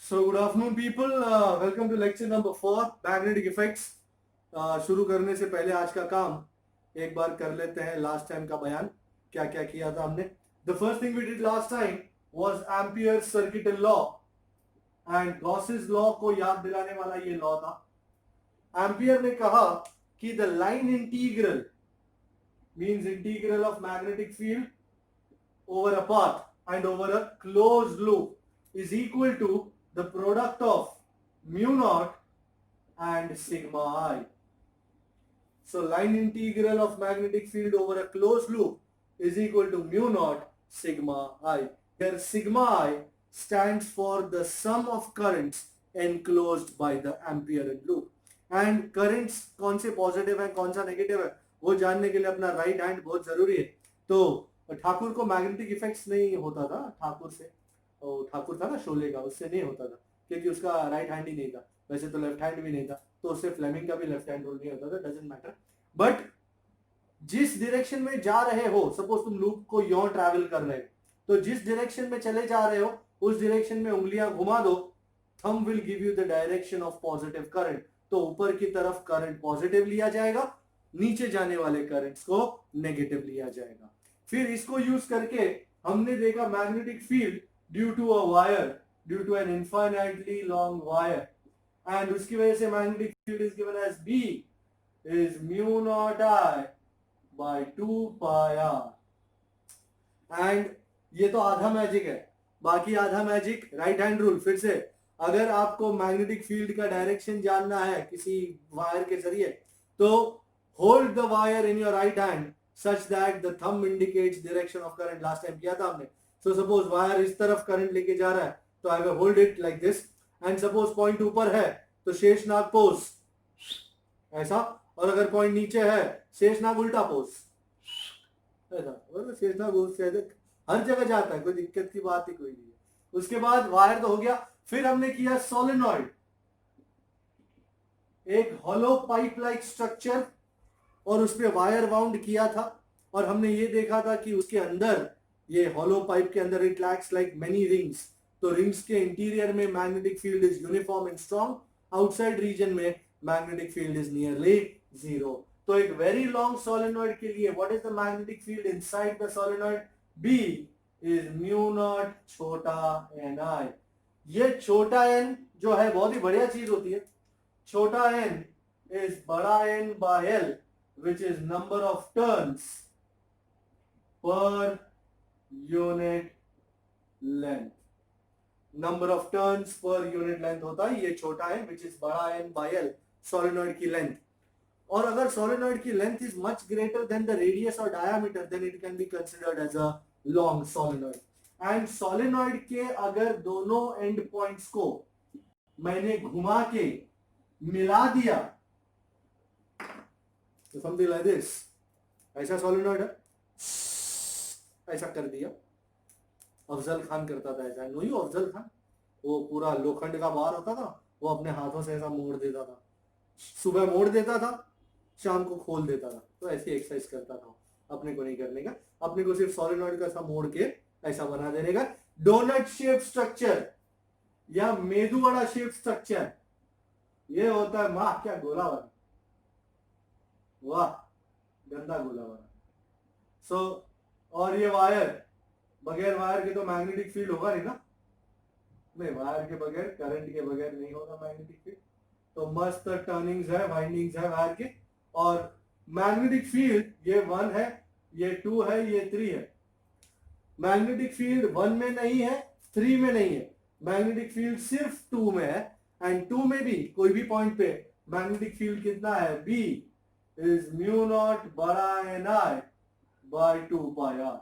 So good afternoon people, welcome to lecture number 4 magnetic effects. शुरू करने से पहले आज का काम एक बार कर लेते हैं लास्ट टाइम का बयान क्या क्या किया था हमने. The first thing we did last time was Ampere's circuital law and Gauss's law को याद दिलाने वाला ये लॉ था. एम्पियर ने कहा कि the line integral means integral of magnetic field over a path and over a closed loop is equal to the product of mu naught and sigma I. So line integral of magnetic field over a closed loop is equal to mu naught sigma I. Here sigma I stands for the sum of currents enclosed by the Amperean loop. And currents कौन से positive है कौन सा negative है वो जानने के लिए अपना राइट हैंड बहुत जरूरी है. तो ठाकुर को मैग्नेटिक इफेक्ट्स नहीं होता था. ठाकुर था ना शोले का, उससे नहीं होता था क्योंकि उसका राइट हैंड ही नहीं था. वैसे तो लेफ्ट हैंड भी नहीं था, तो उससे फ्लेमिंग का भी लेफ्ट हैंड रूल नहीं होता था. Doesn't matter. बट जिस डायरेक्शन में जा रहे हो, सपोज तुम लूप को यों ट्रैवल कर रहे हो, तो जिस डायरेक्शन में चले जा रहे हो उस डायरेक्शन में उंगलियां घुमा दो. Thumb will give you the direction of positive current. तो ऊपर की तरफ करंट पॉजिटिव लिया जाएगा, नीचे जाने वाले करंट्स को नेगेटिव लिया जाएगा. फिर इसको यूज करके हमने देखा magnetic field due to a wire, due to an infinitely long wire, and उसकी वजह से magnetic field is given as B is mu naught I by 2 pi r. And ये तो आधा मैजिक है, बाकी आधा मैजिक राइट हैंड रूल. फिर से अगर आपको मैग्नेटिक फील्ड का डायरेक्शन जानना है किसी वायर के जरिए, तो hold the wire in your right hand such that the thumb indicates direction of current. Last time किया था हमने. So suppose वायर इस तरफ करंट लेके जा रहा है, तो I will hold it like this. And suppose point ऊपर है तो शेषनाग पोज ऐसा, और अगर पॉइंट नीचे है शेषनाग उल्टा पोज ऐसा. शेषनाग हर जगह जाता है, कोई दिक्कत की बात ही कोई नहीं है. उसके बाद वायर तो हो गया. फिर हमने किया सोलेनॉइड, एक हॉलो पाइप लाइक स्ट्रक्चर, और उस पे वायर वाउंड किया था. और हमने ये देखा था कि उसके अंदर, ये हॉलो पाइप के अंदर, it lacks like many rings. तो रिंग्स के इंटीरियर में magnetic field is uniform and strong, outside region में magnetic field is nearly zero. तो एक वेरी लॉन्ग सोलेनॉइड के लिए what is the magnetic field inside the solenoid? B is mu naught छोटा n I. ये छोटा n जो है बहुत ही बढ़िया चीज होती है. छोटा n इज बड़ा n by L, which is number of turns per unit length. Number of turns per unit length होता है ये छोटा n, which is बड़ा n by L, सोलेनॉइड की लेंथ. और अगर सोलेनॉइड की length is much greater than the radius और diameter, then it can be considered as a long solenoid. And solenoid के अगर दोनों एंड पॉइंट्स को मैंने घुमा के मिला दिया, तो समथिंग लाइक दिस, ऐसा सोलेनॉइड है, ऐसा कर दिया. अफजल खान करता था ऐसा. नो यू अफजल खान, वो पूरा लोखंड का बार होता था, वो अपने हाथों से ऐसा मोड़ देता था. सुबह मोड़ देता था, शाम को खोल देता था. तो ऐसी एक्सरसाइज करता था. अपने को नहीं करने का, अपने को सिर्फ सोलेनॉइड का ऐसा मोड़ के ऐसा बना देने का. डोनट शेप स्ट्रक्चर या मेदुवड़ा शेप स्ट्रक्चर, ये होता है माँ क्या गोला बना, वाह गंदा गोला बना. सो और ये वायर, बगैर वायर के तो मैग्नेटिक फील्ड होगा नहीं ना. नहीं, वायर के बगैर, करंट के बगैर नहीं होगा मैग्नेटिक फील्ड. तो मस्त टर्निंग्स है, वाइंडिंग्स है वायर के. और मैग्नेटिक फील्ड ये 1 है, ये 2 है, ये 3 है. मैग्नेटिक फील्ड 1 में नहीं है, 3 में नहीं है. मैग्नेटिक फील्ड सिर्फ 2 में है. एंड 2 में भी कोई भी पॉइंट पे मैग्नेटिक फील्ड कितना है? B is mu naught बड़ा n I by 2 pi r.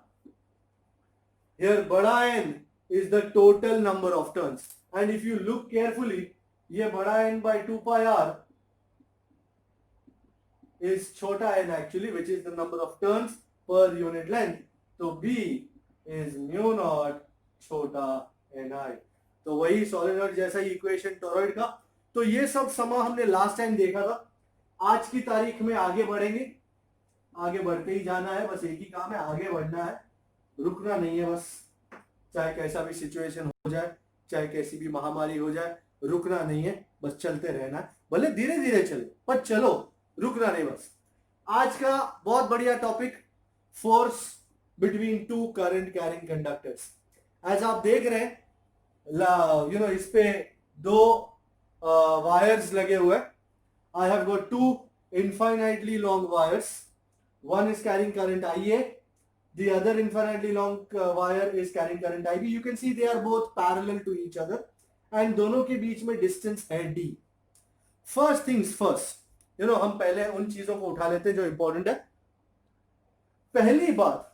Here बड़ा n is the total number of turns. And if you look carefully, ये बड़ा n by 2 pi r is छोटा n actually, which is the number of turns per unit length. तो B is mu naught छोटा n I. तो वही solenoid जैसा ही equation toroid का. तो ये सब समा हमने लास्ट टाइम देखा था. आज की तारीख में आगे बढ़ेंगे, आगे बढ़ते ही जाना है. बस एक ही काम है, आगे बढ़ना है, रुकना नहीं है बस, चाहे कैसा भी सिचुएशन हो जाए. चाहे कैसी भी महामारी हो जाए, रुकना नहीं है, बस चलते रहना है, भले धीरे धीरे चले पर चलो, रुकना नहीं बस। आज का बहुत बढ़िया topic, force between two current carrying conductors. As आप देख रहे हैं, इस पे दो वायर्स लगे हुए। I have got two infinitely long wires. One is carrying current IA, the other infinitely long wire is carrying current IB. You can see they are both parallel to each other and दोनों के बीच में distance है D. First things first, हम पहले उन चीजों को उठा लेते हैं जो इंपॉर्टेंट है। पहली बात,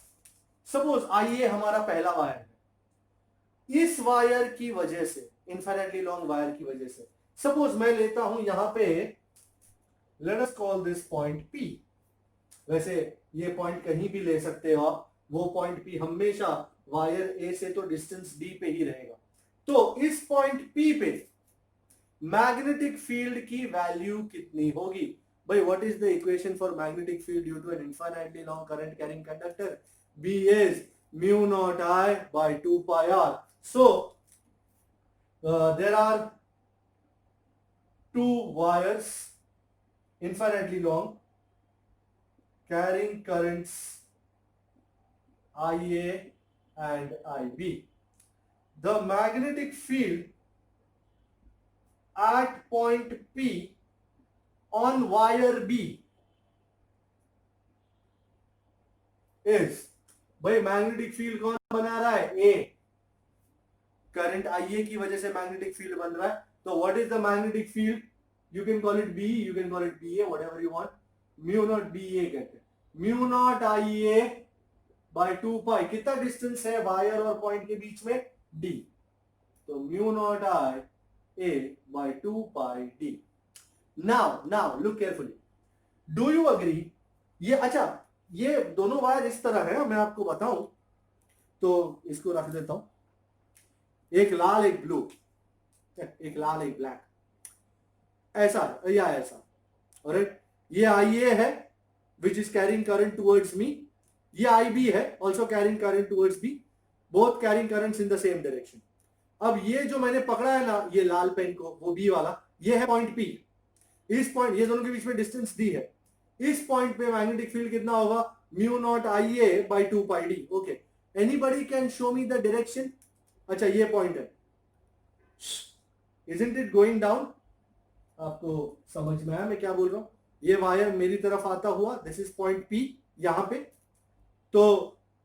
सपोज IA हमारा पहला वायर है, इस वायर की वजह से, इन्फिनिटली लॉन्ग वायर की वजह से, सपोज मैं लेता हूं यहां पे, late us call this point P। वैसे ये पॉइंट कहीं भी ले सकते हो आप, वो पॉइंट P हमेशा वायर A से तो डिस्टेंस D पे ही रहेगा। तो इस पॉइंट P पे मैग्नेटिक फील्ड की वैल्यू कितनी होगी? भाई, what is the equation for magnetic field due to an infinitely long current carrying conductor? B is mu naught I by 2 pi r. So there are two wires infinitely long carrying currents IA and IB. The magnetic field at point P on wire B is, भाई magnetic field कौन बना रहा है? A। Current IA की वजह से magnetic field बन रहा है। तो what is the magnetic field? You can call it B, you can call it BA, whatever you want. Mu naught BA कहते हैं। Mu naught IA by 2 pi, कितना डिस्टेंस है वायर और पॉइंट के बीच में? D। तो mu naught IA by 2 pi D। Now look carefully. Do you agree? ये अच्छा, ये दोनों वायर इस तरह है, मैं आपको बताऊं तो इसको रख देता हूं, एक लाल एक ब्लू, एक लाल एक ब्लैक, ऐसा या ऐसा। ऑलराइट, ये IA है which is carrying current towards me, ये IB है also carrying current towards me, both carrying currents in the same direction. अब ये जो मैंने पकड़ा है ना, ये लाल पेन को, वो B वाला, ये है पॉइंट P। इस पॉइंट, ये दोनों के बीच में डिस्टेंस D है। इस पॉइंट पे मैग्नेटिक फील्ड कितना होगा? Mu naught IA by 2 pi D। Okay, anybody can show me the direction? अच्छा, ये पॉइंट है, इजंट इट गोइंग डाउन? आपको समझ में आया मैं क्या बोल रहा हूं? ये वायर मेरी तरफ आता हुआ, दिस इज पॉइंट P यहां पे। तो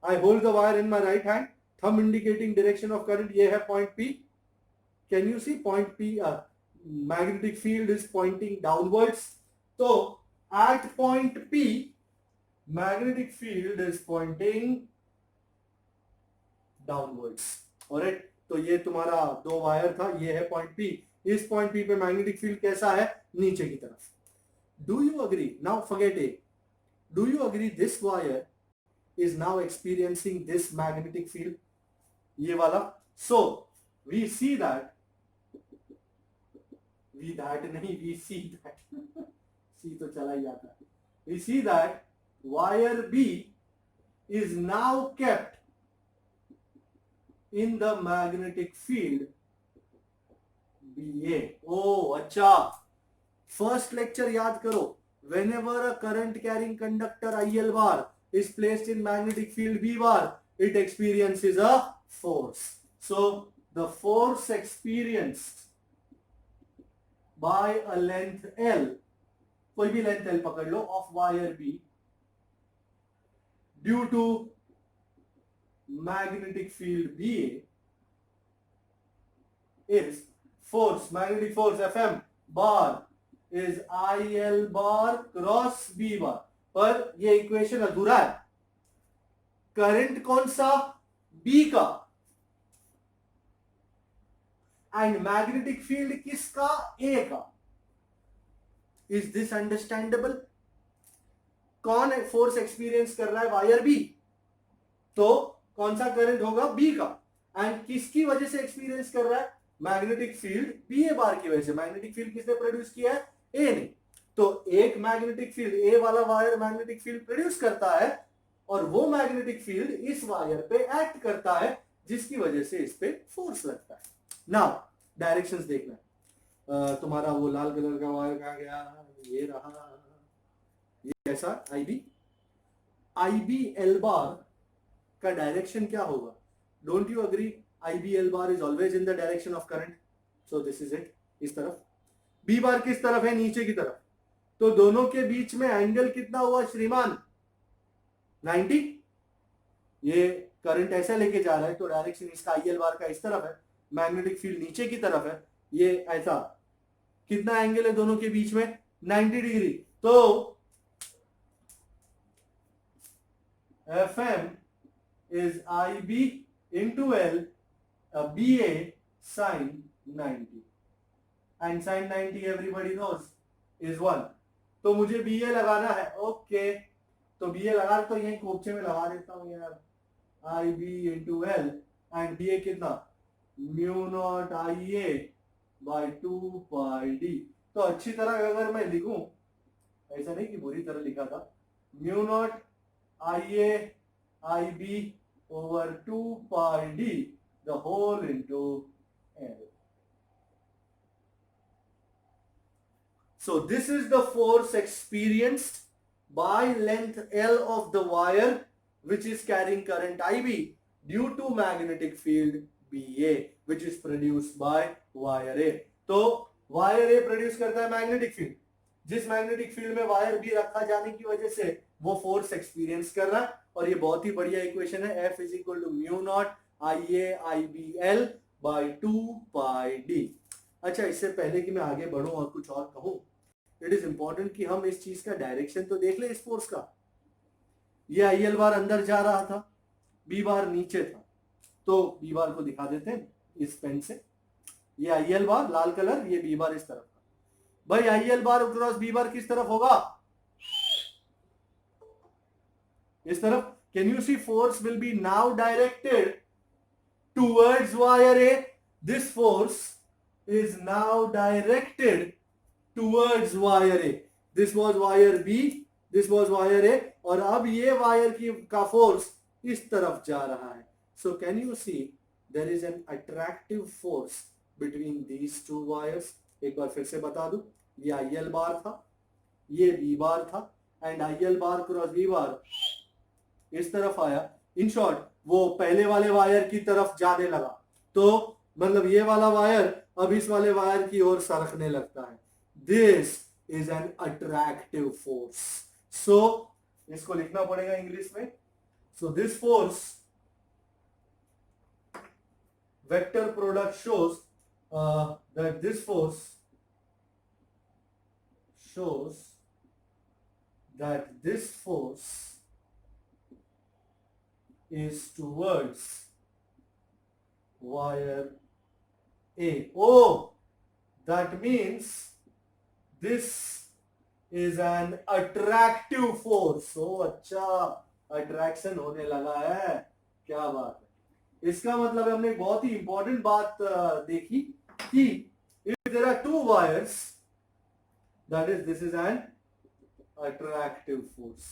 I hold the wire in my right hand, thumb indicating direction of current, ये है point P। Can you see point P? Magnetic field is pointing downwards. तो at point P magnetic field is pointing downwards. alright, तो ये तुम्हारा दो wire था, ये है पॉइंट P। इस पॉइंट P पे मैग्नेटिक फील्ड कैसा है? नीचे की तरफ। Do you agree? Now forget A. Do you agree this wire is now experiencing this magnetic field? ये वाला। So we see that, we see that C तो चला ही जाता है। We see that wire B is now kept in the magnetic field BA. Oh, अच्छा, first lecture याद करो। Whenever a current carrying conductor IL bar is placed in magnetic field B bar, it experiences a force. So the force experienced by a length L, कोई भी length L पकड़ लो, of wire B, due to magnetic field BA is force, magnetic force FM bar is IL bar cross B bar। पर ये equation अधूरा है। Current कौन सा? B का, एंड मैग्नेटिक फील्ड किसका? A का। Is this understandable? कौन फोर्स एक्सपीरियंस कर रहा है? Wire B। तो कौन सा करंट होगा? B का। एंड किसकी वजह से एक्सपीरियंस कर रहा है? मैग्नेटिक फील्ड BA बार की वजह से। मैग्नेटिक फील्ड किसने प्रोड्यूस किया है? A ने। तो एक मैग्नेटिक फील्ड, A वाला वायर मैग्नेटिक फील्ड प्रोड्यूस करता है, और वो मैग्नेटिक फील्ड इस वायर पे एक्ट करता है, जिसकी वजह से इस पे फोर्स लगता है। नाउ डायरेक्शंस देखना तुम्हारा वो लाल कलर का वायर कहाँ गया, ये रहा, ये ऐसा IB L बार का डायरेक्शन क्या होगा? Don't you agree IB L bar is always in the direction of current, so this is it, इस तरफ। B बार किस तरफ है? नीचे की तरफ। तो दोनों के बीच में एंगल कितना हुआ श्रीमान? 90। ये करंट ऐसा लेके जा रहा है तो डायरेक्शन इसका IL बार का इस तरफ है, मैग्नेटिक फील्ड नीचे की तरफ है, ये ऐसा। कितना एंगल है दोनों के बीच में? 90 डिग्री। तो FM is IB into L, BA sin 90, and sin 90 everybody knows is 1। तो मुझे BA लगाना है, ओके। तो BA लगा तो यही कोपचे में लगा देता हूं यार, IB into L and BA कितना? Mu naught IA by 2 pi D। तो अच्छी तरह अगर मैं लिखूं, ऐसा नहीं कि बुरी तरह लिखा था, mu naught IA IB over 2 pi D the whole into L। So this is the force experienced by length L of the wire which is carrying current IB due to magnetic field BA which is produced by wire A। तो wire A produce करता है magnetic field, जिस magnetic field में wire B रखा जाने की वजह से वो फोर्स एक्सपीरियंस कर रहा है। और ये बहुत ही बढ़िया इक्वेशन है, F is equal to mu naught IA IBL by 2 pi D। अच्छा, इससे पहले कि मैं आगे बढ़ूं और कुछ और कहूं, इट इज इंपॉर्टेंट कि हम इस चीज का डायरेक्शन तो देख ले इस फोर्स का। ये IL बार अंदर जा रहा था, B बार नीचे था, तो B बार को दिखा देते हैं इस पेन से। ये IL बार लाल कलर, ये B बार इस तरफ का। भाई IL bar cross B bar किस तरफ होगा? इस तरफ। Can you see force will be now directed towards wire A। This force is now directed towards wire A। This was wire B, this was wire A, और अब ये wire की का फोर्स इस तरफ जा रहा है। So can you see there is an attractive force between these two wires. एक बार फिर से बता दूं, ये IL बार था, ये B बार था, and IL bar cross B bar इस तरफ आया। इन शॉर्ट वो पहले वाले वायर की तरफ जाने लगा, तो मतलब ये वाला वायर अब इस वाले वायर की ओर सरकने लगता है। This is an attractive force. So इसको लिखना पड़ेगा इंग्लिश में। So this force vector product shows that this force shows that this force is towards wire A। Oh, that means this is an attractive force। oh, अच्छा, attraction होने लगा है, क्या बात है। इसका मतलब हमने बहुत ही इंपॉर्टेंट बात देखी कि if there are two wires, that is this is an attractive force।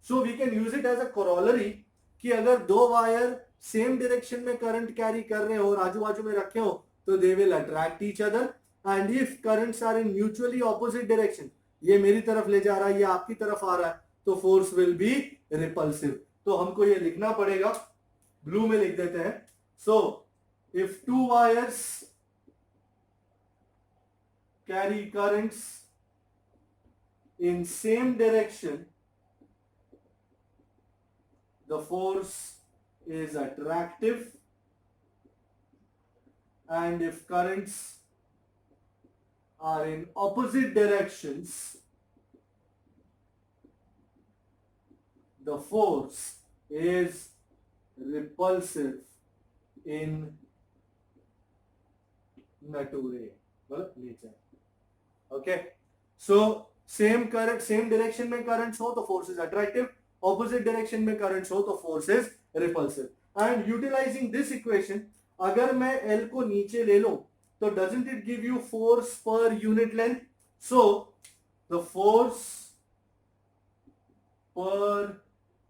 so we can use it as a corollary कि अगर दो वायर सेम डायरेक्शन में करंट कैरी कर रहे हो और आजू बाजू में रखे हो तो they will attract each other. And if currents are in mutually opposite direction, ये मेरी तरफ ले जा रहा है, ये आपकी तरफ आ रहा है, तो फोर्स विल बी रिपल्सिव। तो हमको ये लिखना पड़ेगा, ब्लू में लिख देते हैं। So if two wires carry currents in same direction, the force is attractive, and if currents are in opposite directions, the force is repulsive in nature, nature। Okay, so same current, same direction में currents हो तो force is attractive, opposite direction में currents हो तो force is repulsive। and utilizing this equation, अगर मैं L को नीचे ले लूं तो doesn't it give you force per unit length? so the force per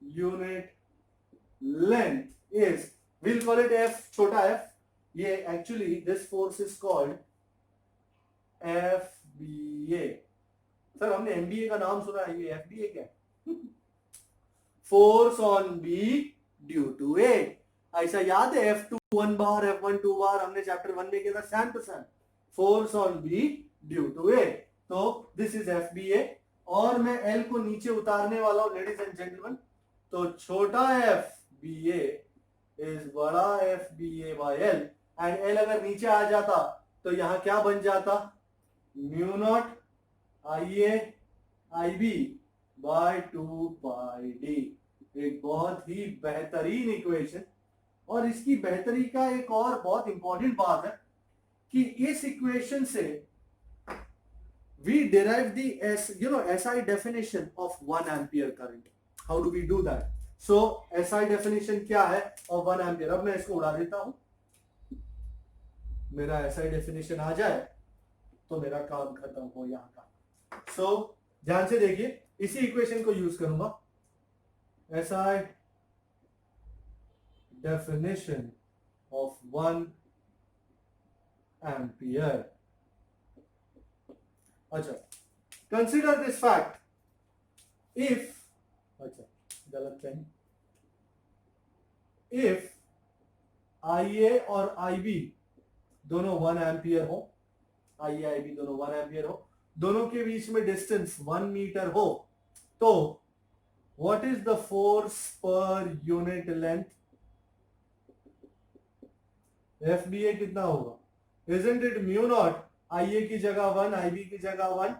unit length is, we'll call it F, छोटा f, ये actually this force is called FBA. Sir हमने MBA का नाम सुना है, ये FBA क्या है? Force on B due to A. ऐसा याद है F2 1 बार, F1 2 बार, हमने चैप्टर 1 में किया था same to same. Force on B due to A. तो दिस इज FBA और मैं L को नीचे उतारने वाला हूं लेडीज एंड जेंटलमैन. तो छोटा FBA इज बड़ा FBA by L and L अगर नीचे आ जाता तो यहां क्या बन जाता? Mu naught IA IB by 2 pi d. एक बहुत ही बेहतरीन इक्वेशन. और इसकी बेहतरी का एक और बहुत इंपॉर्टेंट बात है कि इस इक्वेशन से we derive the SI definition of 1 ampere current. How do we do that? So SI definition क्या है of 1 ampere? अब मैं इसको उड़ा देता हूं. मेरा SI definition आ जाए तो मेरा काम खत्म हो यहां का. So ध्यान से देखिए, इसी इक्वेशन को यूज करूंगा. SI definition of 1 ampere. अच्छा, consider this fact. If अच्छा गलत कहीं, if IA और IB दोनों 1 एम्पियर हो, IA IB दोनों 1 एम्पियर हो, दोनों के बीच में डिस्टेंस 1 मीटर हो, तो what is the force per unit length? FBA कितना होगा? Isn't it mu naught IA की जगह 1, IB की जगह 1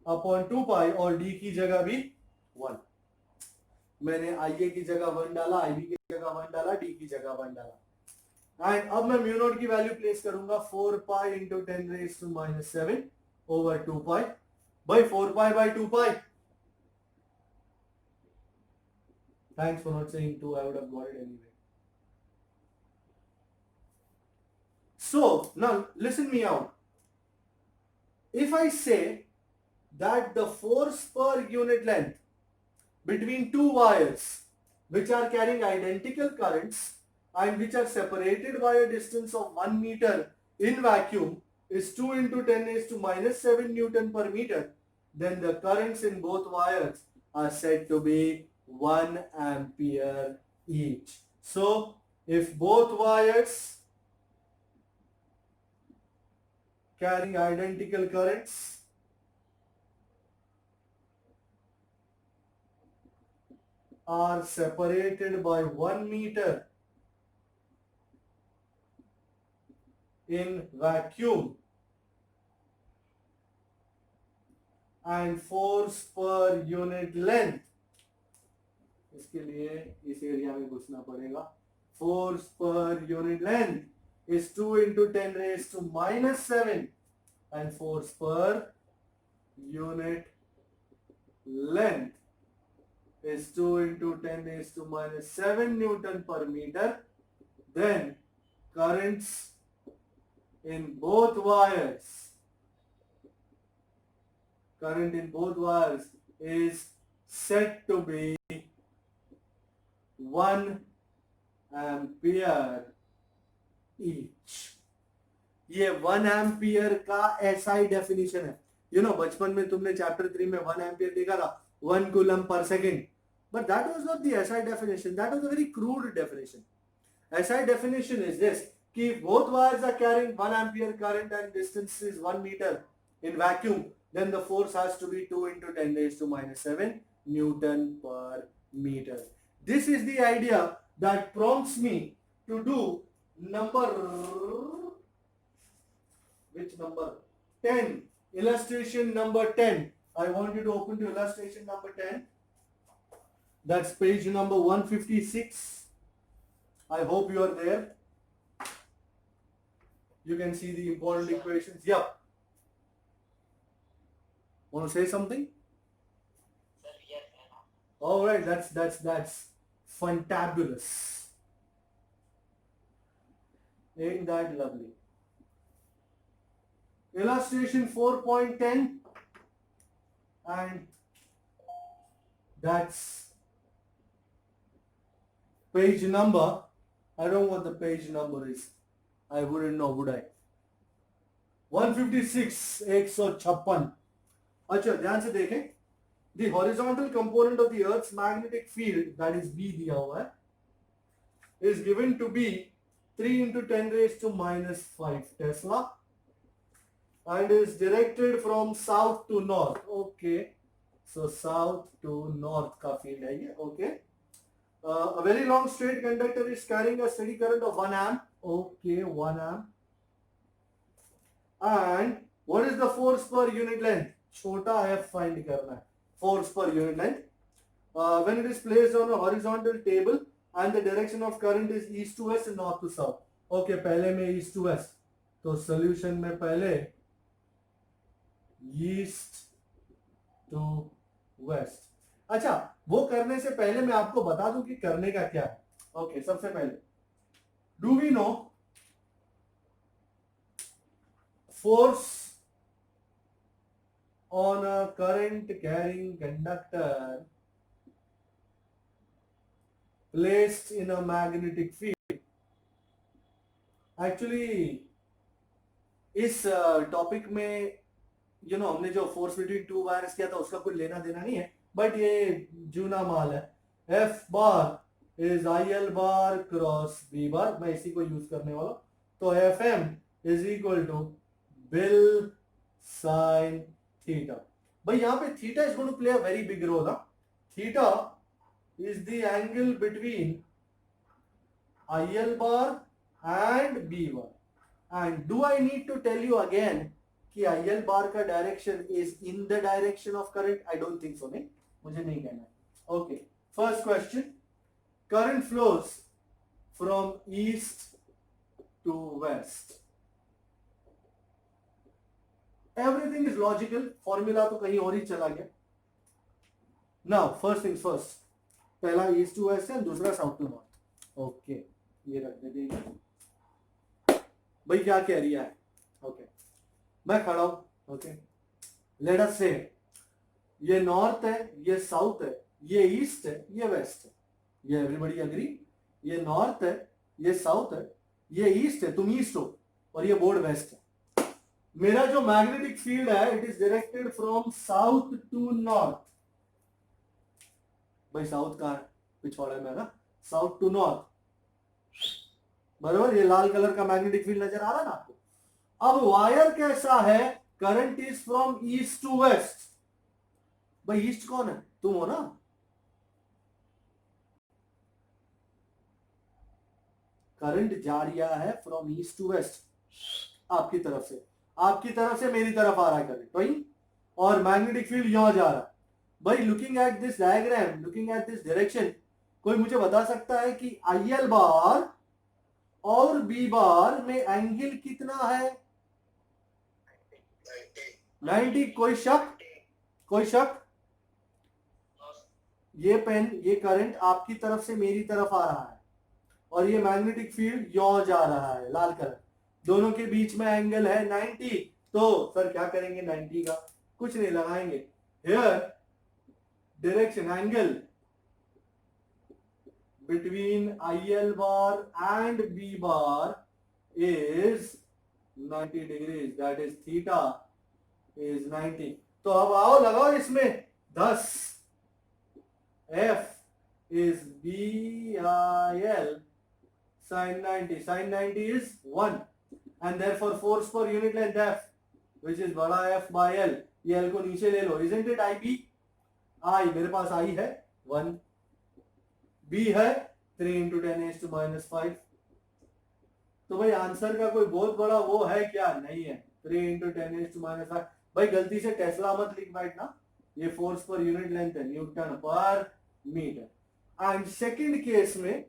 अपॉन 2 पाई और D की जगह भी 1. मैंने IA की जगह 1 डाला, IB की जगह 1 डाला, D की जगह 1 डाला. एंड अब मैं म्यू नॉट की वैल्यू प्लेस करूंगा 4 pi into 10 raise to -7 over 2 pi. भाई 4 pi by 2 pi. Thanks for not saying 2, I would have got it anyway. So now listen me out. If I say that the force per unit length between two wires which are carrying identical currents and which are separated by a distance of 1 meter in vacuum is 2 into 10 raised to -7 Newton per meter, then the currents in both wires are said to be 1 ampere each. So if both wires carrying identical currents are separated by 1 meter in vacuum and force per unit length, इसके लिए इस area में घुसना पड़ेगा. Force per unit length is 2 into 10 raised to -7 and force per unit length is 2 into 10 raised to -7 Newton per meter. Then currents in both wires, current in both wires is said to be 1 ampere each. ये 1 ampere का SI definition है. You know बचपन में तुमने chapter 3 में 1 ampere देखा था, 1 coulomb per second. But that was not the SI definition, that was a very crude definition. SI definition is this, कि both wires are carrying 1 ampere current and distance is 1 meter in vacuum, then the force has to be 2 into 10 raised to -7 Newton per meter. This is the idea that prompts me to do number, which number? 10. Illustration number 10. I want you to open to illustration number 10. That's page number 156. I hope you are there. You can see the important equations. Yeah. Want to say something? All right. That's fantabulous. Ain't that lovely? Illustration 4.10, and that's page number. I don't know what the page number is. I wouldn't know, would I? 156, 156। अच्छा ध्यान से देखें, the horizontal component of the earth's magnetic field, that is B दिया हुआ है, is given to be 3 into 10 raised to minus 5 Tesla and is directed from south to north. Okay, so south to north का field है ये. Okay, a very long straight conductor is carrying a steady current of 1 amp. Okay, 1 amp. And what is the force per unit length? छोटा f find करना है, force per unit length. When it is placed on a horizontal table and the direction of current is east to west and north to south. Okay, पहले में east to west, तो solution में पहले east to west. अच्छा, वो करने से पहले मैं आपको बता दूं कि करने का क्या है. Okay, सबसे पहले do we know force on a current carrying conductor placed in a magnetic field? Actually इस टॉपिक में हमने जो फोर्स बिटवीन टू वायर्स किया था उसका कोई लेना देना नहीं है, बट ये जूना माल है. F bar is I L bar cross B bar, मैं इसी को यूज करने वाला. तो F M is equal to BIL sine theta. भाई यहाँ पे theta is going to play a very big role. Theta is the angle between IL bar and B bar. And do I need to tell you again कि IL bar का direction is in the direction of current? I don't think so. नहीं, मुझे नहीं कहना है. Okay, first question. Current flows from east to west. Everything is logical. Formula तो कहीं और ही चला गया. Now, first things first. पहला ईस्ट टू वेस्ट है, दूसरा साउथ टू नॉर्थ. ओके, ये रख देंगे. भाई क्या कह रही है? ओके, मैं खड़ा हूं. ओके, लेट अस से ये नॉर्थ है, ये साउथ है, ये ईस्ट है, ये वेस्ट है. ये एवरीबॉडी अग्री? ये नॉर्थ है, ये साउथ है, ये ईस्ट है, तुम ईस्ट हो, और ये बोर्ड वेस्ट है. मेरा जो मैग्नेटिक फील्ड है it is directed from south to north. भाई साउथ कहाँ है? पिछवाड़े में ना, साउथ टू नॉर्थ. बराबर, ये लाल कलर का मैग्नेटिक फील्ड नजर आ रहा है ना आपको. अब वायर कैसा है? Current is from east to west. भाई ईस्ट कौन है? तुम हो ना. करंट जा रहा है फ्रॉम ईस्ट टू वेस्ट आपकी तरफ से. आपकी तरफ से मेरी तरफ आ रहा है करंट, भाई, और मैग्नेटिक फील्ड यहां जा रहा है. भाई looking at this diagram, looking at this direction, कोई मुझे बता सकता है कि आई एल बार और बी बार में एंगल कितना है? 90. कोई शक? कोई शक? ये पेन, ये करंट आपकी तरफ से मेरी तरफ आ रहा है और ये मैग्नेटिक फील्ड यहां जा रहा है, लाल कलर. दोनों के बीच में एंगल है 90. तो सर क्या करेंगे 90 का? कुछ नहीं, लगाएंगे here direction angle between IL bar and B bar is 90 degrees. That is theta is 90. तो अब आओ लगाओ इसमें 10. F is BIL sin 90. Sin 90 is 1 and therefore force per unit length F, which is बड़ा F by L. ये L को नीचे ले लो. Isn't it IB? आई, मेरे पास आई है 1, बी है 3 into 10⁻⁻⁵. तो भाई आंसर का कोई बहुत बड़ा वो है क्या? नहीं है. 3 into 10⁻⁵. भाई गलती से टेस्ला मत लिख बैठना, ये फोर्स पर यूनिट लेंथ है, newton per metre. And second case में,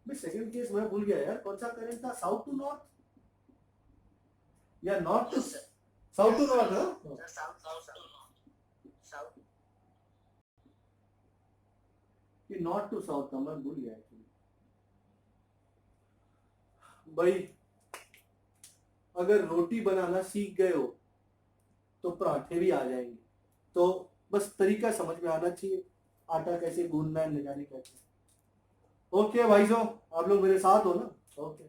सेकंड केस में भूल गया यार, कौन सा करंट था? साउथ टू नॉर्थ या north to south to north? कि नॉर्थ टू साउथ का मैं भूल गया एक्चुअली. भाई अगर रोटी बनाना सीख गए हो तो पराठे भी आ जाएंगे. तो बस तरीका समझ में आना चाहिए, आटा कैसे गूंदना है, निकाले कैसे. ओके भाई साहब, आप लोग मेरे साथ हो ना? ओके.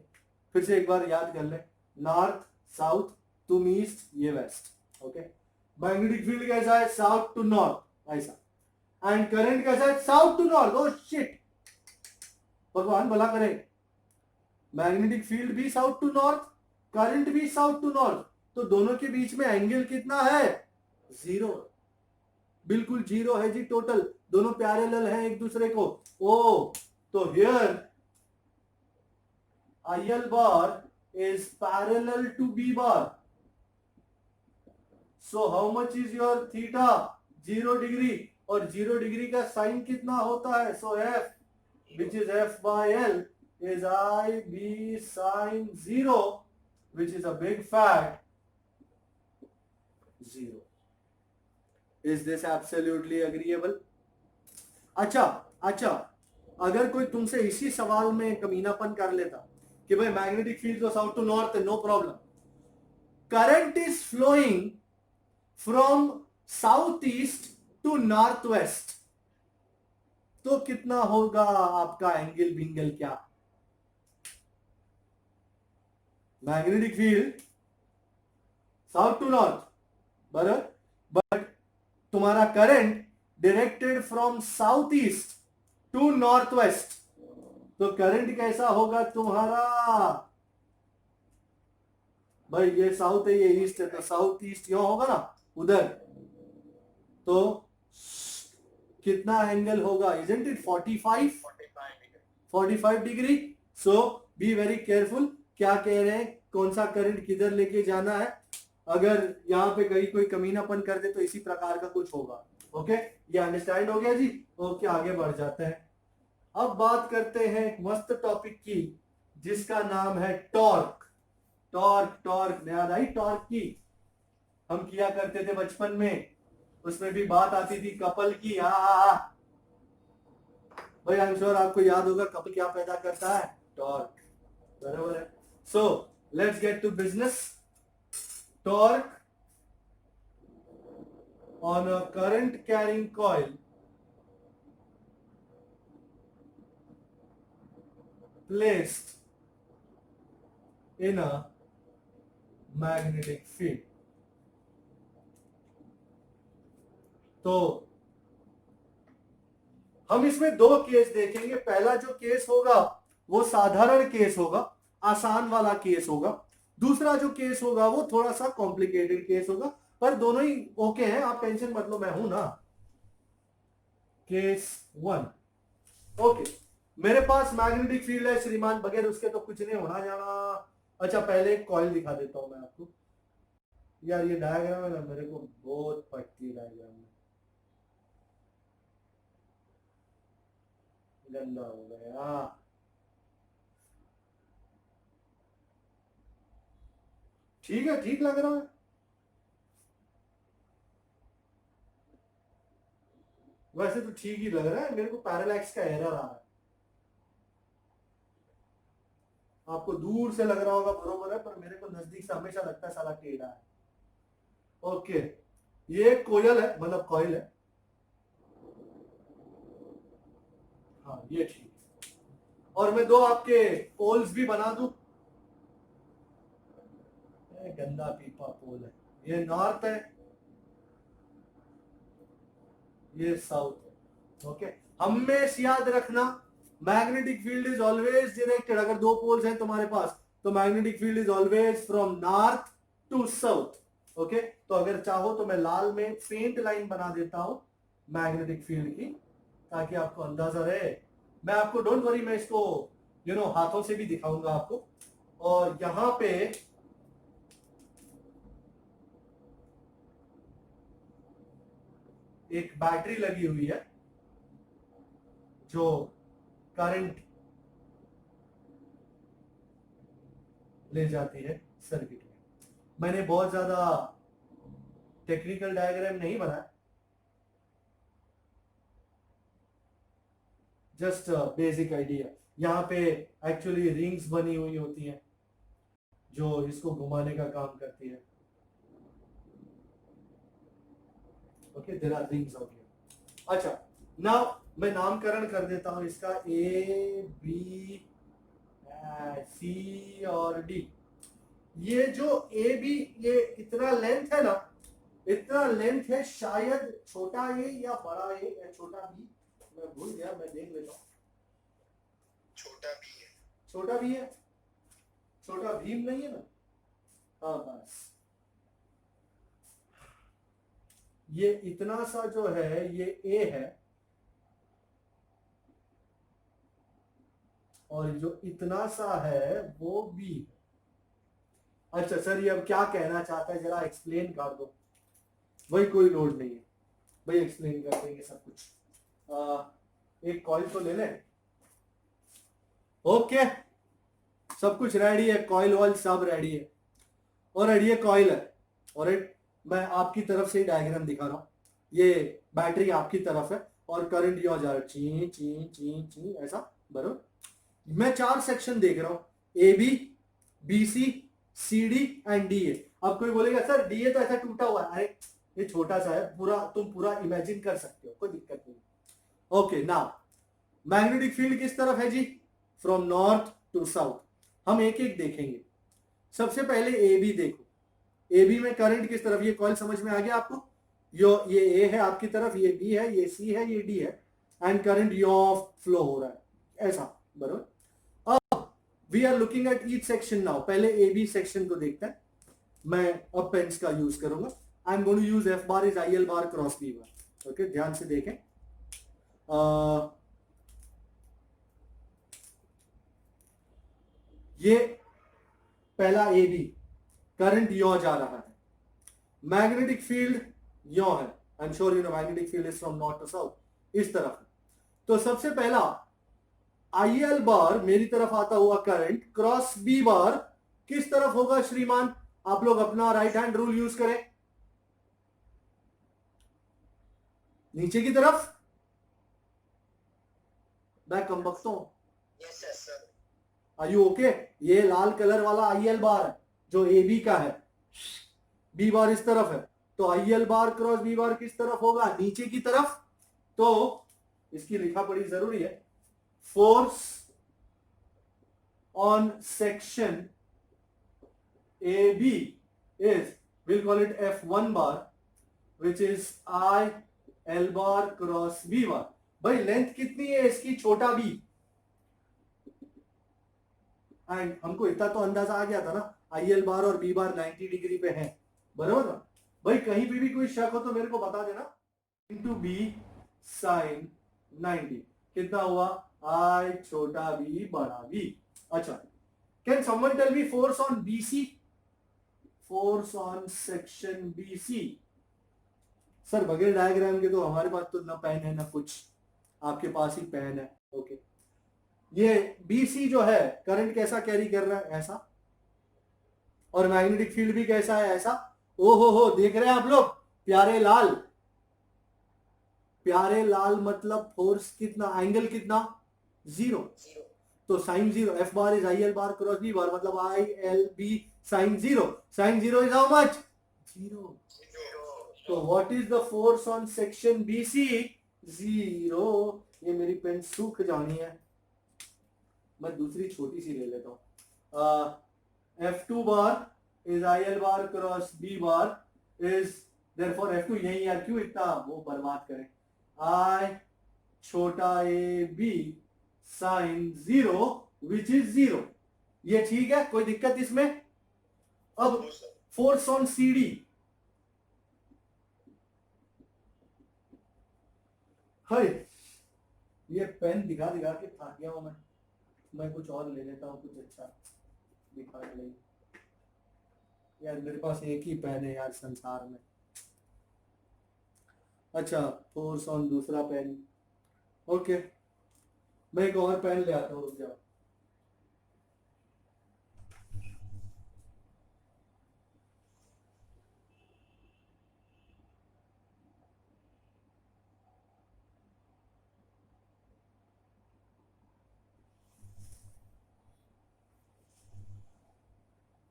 फिर से एक बार याद कर ले, नॉर्थ साउथ, तुम ईस्ट, ये वेस्ट। ओके, मैग्नेटिक फील्ड कैसा है, साउथ टू नॉर्थ ऐसा, एंड करंट कैसा है, south to north. Oh shit, भगवान भला करे, मैग्नेटिक फील्ड भी साउथ टू नॉर्थ, करंट भी साउथ टू नॉर्थ, तो दोनों के बीच में एंगल कितना है, जीरो, बिल्कुल जीरो है जी टोटल, दोनों पैरेलल हैं एक दूसरे को। ओ तो here IL bar is parallel to B bar. So how much is your theta? 0 degree, और 0 डिग्री का साइन कितना होता है, so F which is F by L is IB sin 0 which is a big fat 0. Is this absolutely agreeable? अच्छा अच्छा, अगर कोई तुमसे इसी सवाल में कमीनापन कर लेता कि भाई मैग्नेटिक फील्ड तो साउथ टू नॉर्थ है, no problem, current is flowing from south east to north west, तो कितना होगा आपका एंगल बिंगल, क्या magnetic field south to north बराबर, बट तुम्हारा current directed from south east to north west, तो करंट कैसा होगा तुम्हारा, भाई ये साउथ है ये ईस्ट है, तो साउथ ईस्ट यहां होगा ना उधर, तो कितना एंगल होगा, isn't it 45 degree. So be very careful, क्या कह रहे हैं, कौन सा करंट किधर लेके जाना है, अगर यहाँ पे कहीं कोई कमीनापन कर दे तो इसी प्रकार का कुछ होगा। ओके, ये अंडरस्टैंड हो गया जी। ओके, आगे बढ़ जाते हैं। अब बात करते हैं एक मस्त टॉपिक की जिसका नाम है टॉर्क। टॉर्क टॉर्क याद आई, टॉर्क की हम किया करते थे बचपन में, उसमें भी बात आती थी कपल की। भाई आई एम श्योर आपको याद होगा कपल क्या पैदा करता है, टॉर्क, बराबर है। So let's get to business. Torque on a current carrying coil placed in a magnetic field. तो हम इसमें दो केस देखेंगे। पहला जो केस होगा वो साधारण केस होगा, आसान वाला केस होगा। दूसरा जो केस होगा वो थोड़ा सा कॉम्प्लिकेटेड केस होगा, पर दोनों ही ओके हैं, आप टेंशन मत लो, मैं हूं ना। केस 1, ओके, मेरे पास मैग्नेटिक फील्ड है श्रीमान, बगैर उसके तो कुछ नहीं होना जाना। अच्छा, पहले एक कॉइल दिखा देता हूं मैं आपको। यार ये डायग्राम है ना, मेरे को बहुत पटती है डायग्राम में, गंदा हो गया। ठीक है, ठीक लग रहा है, वैसे तो ठीक ही लग रहा है मेरे को। पैरालैक्स का एरर आ रहा है, आपको दूर से लग रहा होगा बरोबर है, पर मेरे को नजदीक से हमेशा लगता है साला टेढ़ा है। ओके, ये कोयल है, मतलब कॉइल है, हाँ ये ठीक है। और मैं दो आपके पोल्स भी बना दूं, गंदा पीपा पोल है, ये नॉर्थ है, ये साउथ है। ओके, हमेशा याद रखना magnetic field is always directed, अगर दो पोल्स हैं तुम्हारे पास तो magnetic field is always from north to south. Okay, तो अगर चाहो तो मैं लाल में फेंट लाइन बना देता हूं मैग्नेटिक फील्ड की, ताकि आपको अंदाजा रहे। मैं आपको, डोंट वरी, मैं इसको हाथों से भी दिखाऊंगा आपको। और यहां पे एक बैटरी लगी हुई है जो करंट ले जाती है सर्किट में। मैंने बहुत ज्यादा टेक्निकल डायग्राम नहीं बनाया, जस्ट बेसिक आइडिया। यहाँ पे एक्चुअली रिंग्स बनी हुई होती हैं जो इसको घुमाने का काम करती है। Okay, there are rings out here. अच्छा, नाउ मैं नामकरण कर देता हूं इसका, A B सी और डी, ये जो ए बी, ये इतना लेंथ है ना, इतना लेंथ है, शायद छोटा ए या बड़ा ए या छोटा बी, मैं भूल गया, मैं देख लेता हूँ। छोटा भी है। छोटा बी है, छोटा भीम नहीं है ना? हाँ बस, ये इतना सा जो है ये ए है, और जो इतना सा है वो बी है। अच्छा सर, ये अब क्या कहना चाहता है जरा एक्सप्लेन कर दो। वही, कोई लोड नहीं है भाई, एक्सप्लेन कर देंगे सब कुछ। एक कॉइल तो ले लें। ओके, सब कुछ रेडी है, कॉइल वॉइल सब रेडी है, और रेडी है कॉइल है। और मैं आपकी तरफ से ही डायग्राम दिखा रहा हूँ, ये बैटरी आपकी तरफ है और करंट यहाँ जा रहा है, ची ची ची ची ऐसा, बराबर। मैं 4 सेक्शन देख रहा हूँ, A B, B C, C D and D A. अब कोई बोलेगा सर डी ए तो ऐसा टूटा हुआ है, अरे ये छोटा सा है, पूरा तुम पूरा इमेजिन कर सकते हो, कोई दिक्कत नहीं। ओके, नाउ मैग्नेटिक फील्ड किस तरफ है जी? From north to south. हम एक एक देखेंगे। सबसे पहले ए बी देखो, ए बी में करंट किस तरफ, ये कॉइल समझ में आ गया आपको? ये ए है आपकी तरफ, ये बी है, ये सी है, ये डी है, एंड करंट यो फ्लो हो रहा है ऐसा, बराबर। अब we are looking at each section now. पहले ए बी सेक्शन को देखते हैं। मैं अब पेन्स का यूज करूंगा। I am going to use F bar is I L bar cross B bar. Okay, ध्यान से देखें। ये पहला ए बी, करंट यो जा रहा है, मैग्नेटिक फील्ड यो है। I am sure you know magnetic field is from north to south, इस तरफ। तो सबसे पहला आई एल बार मेरी तरफ आता हुआ करंट क्रॉस बी बार किस तरफ होगा श्रीमान? आप लोग अपना राइट हैंड रूल यूज करें, नीचे की तरफ। मैं कम बख्ता हूं। Yes sir. Are you okay? ये लाल कलर वाला आई एल बार है जो ए बी का है, बी बार इस तरफ है, तो I L bar cross B bar किस तरफ होगा? नीचे की तरफ। तो इसकी लिखा पढ़ी जरूरी है। Force on section A B is, we'll call it F1 bar, which is I L bar cross B bar। भाई लेंथ कितनी है इसकी? छोटा बी। एंड हमको इतना तो अंदाजा आ गया था ना, आई एल बार और बी बार 90 डिग्री पे है, बराबर ना? भाई कहीं पे भी कोई शक हो तो मेरे को बता देना। इंटू बी साइन 90 कितना हुआ? आई छोटा बी बड़ा बी। अच्छा, can someone tell me force on B C? Force on section B C. Sir बगैर डायग्राम के तो हमारे पास तो ना पेन है ना कुछ, आपके पास ही पेन है। ओके, ये बी सी जो है करंट कैसा कैरी कर रहा है? ऐसा, और मैग्नेटिक फील्ड भी कैसा है? ऐसा। ओ हो, देख रहे हैं आप लोग? प्यारे लाल, प्यारे लाल मतलब फोर्स कितना, एंगल कितना? 0। तो sine 0, F bar is I L bar cross B bar, मतलब I L B sine 0। Sine 0 is how much? 0। तो what is the force on section B C? 0। ये मेरी पेन सूख जानी है, मैं दूसरी छोटी सी ले लेता हूं। F2 bar is I L bar cross B bar is therefore F2, यही यार क्यों इतना वो बर्बाद करें, आई छोटा A B sine 0 which is 0। ये ठीक है, कोई दिक्कत इसमें? अब फोर्स ऑन सी डी, ये पेन दिखा दिखा के थक गया हूं मैं कुछ और ले लेता हूँ, कुछ अच्छा दिखा के। यार मेरे पास एक ही पेन है यार संसार में। अच्छा, फोर्स ऑन दूसरा पेन। ओके, मैं एक और पेन ले आता हूँ, रुक जाओ।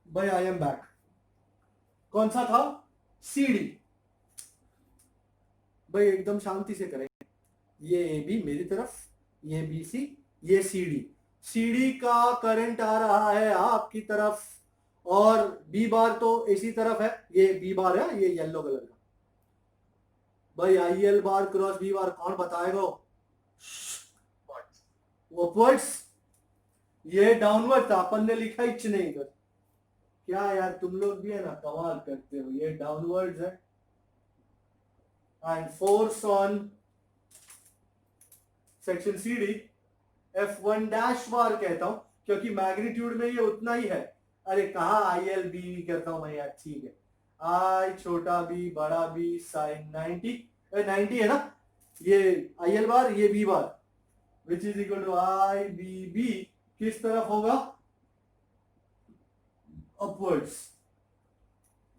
भाई आई एम बैक। कौन सा था? सीडी। भाई एकदम शांति से करें। ये ए बी मेरी तरफ, ये बी सी, ये सी डी। सीडी का करंट आ रहा है आपकी तरफ और बी बार तो इसी तरफ है, ये बी बार है, ये येलो कलर का। भाई I L bar cross B bar कौन बताएगा? अपवर्ड्स, ये डाउनवर्ड था, अपन ने लिखा ही नहीं कर। क्या यार तुम लोग भी है ना, कमाल करते हो। ये डाउनवर्ड्स है and force on section C D F1 dash bar कहता हूं क्योंकि मैग्नीट्यूड में ये उतना ही है। अरे कहा आई एल बी करता हूं मैं यार, ठीक है। आई छोटा बी बड़ा बी साइन 90, 90 है ना, ये आई एल बार ये B bar which is equal to I B B किस तरफ होगा? अपवर्ड्स।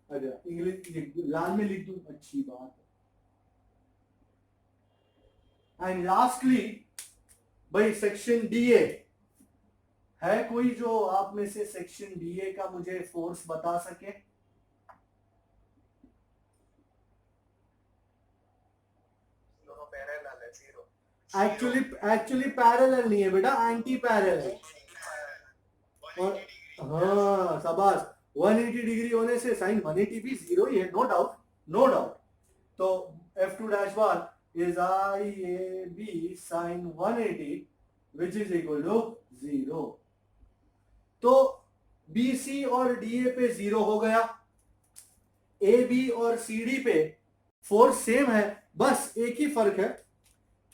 अच्छा इंग्लिश लाल में लिख दूं, अच्छी बात है। एंड लास्टली भाई सेक्शन डीए है कोई जो आप में से सेक्शन डीए का मुझे फोर्स बता सके? एक्चुअली पैरेलल नहीं है बेटा, एंटी पैरेलल है। और हाँ शाबाश, 180 डिग्री होने से साइन 180 भी जीरो ही है, नो डाउट नो डाउट। तो F2 dash bar is IAB sin 180 which is equal to 0। तो BC और DA पे 0 हो गया, AB और CD पे फोर्स सेम है, बस एक ही फर्क है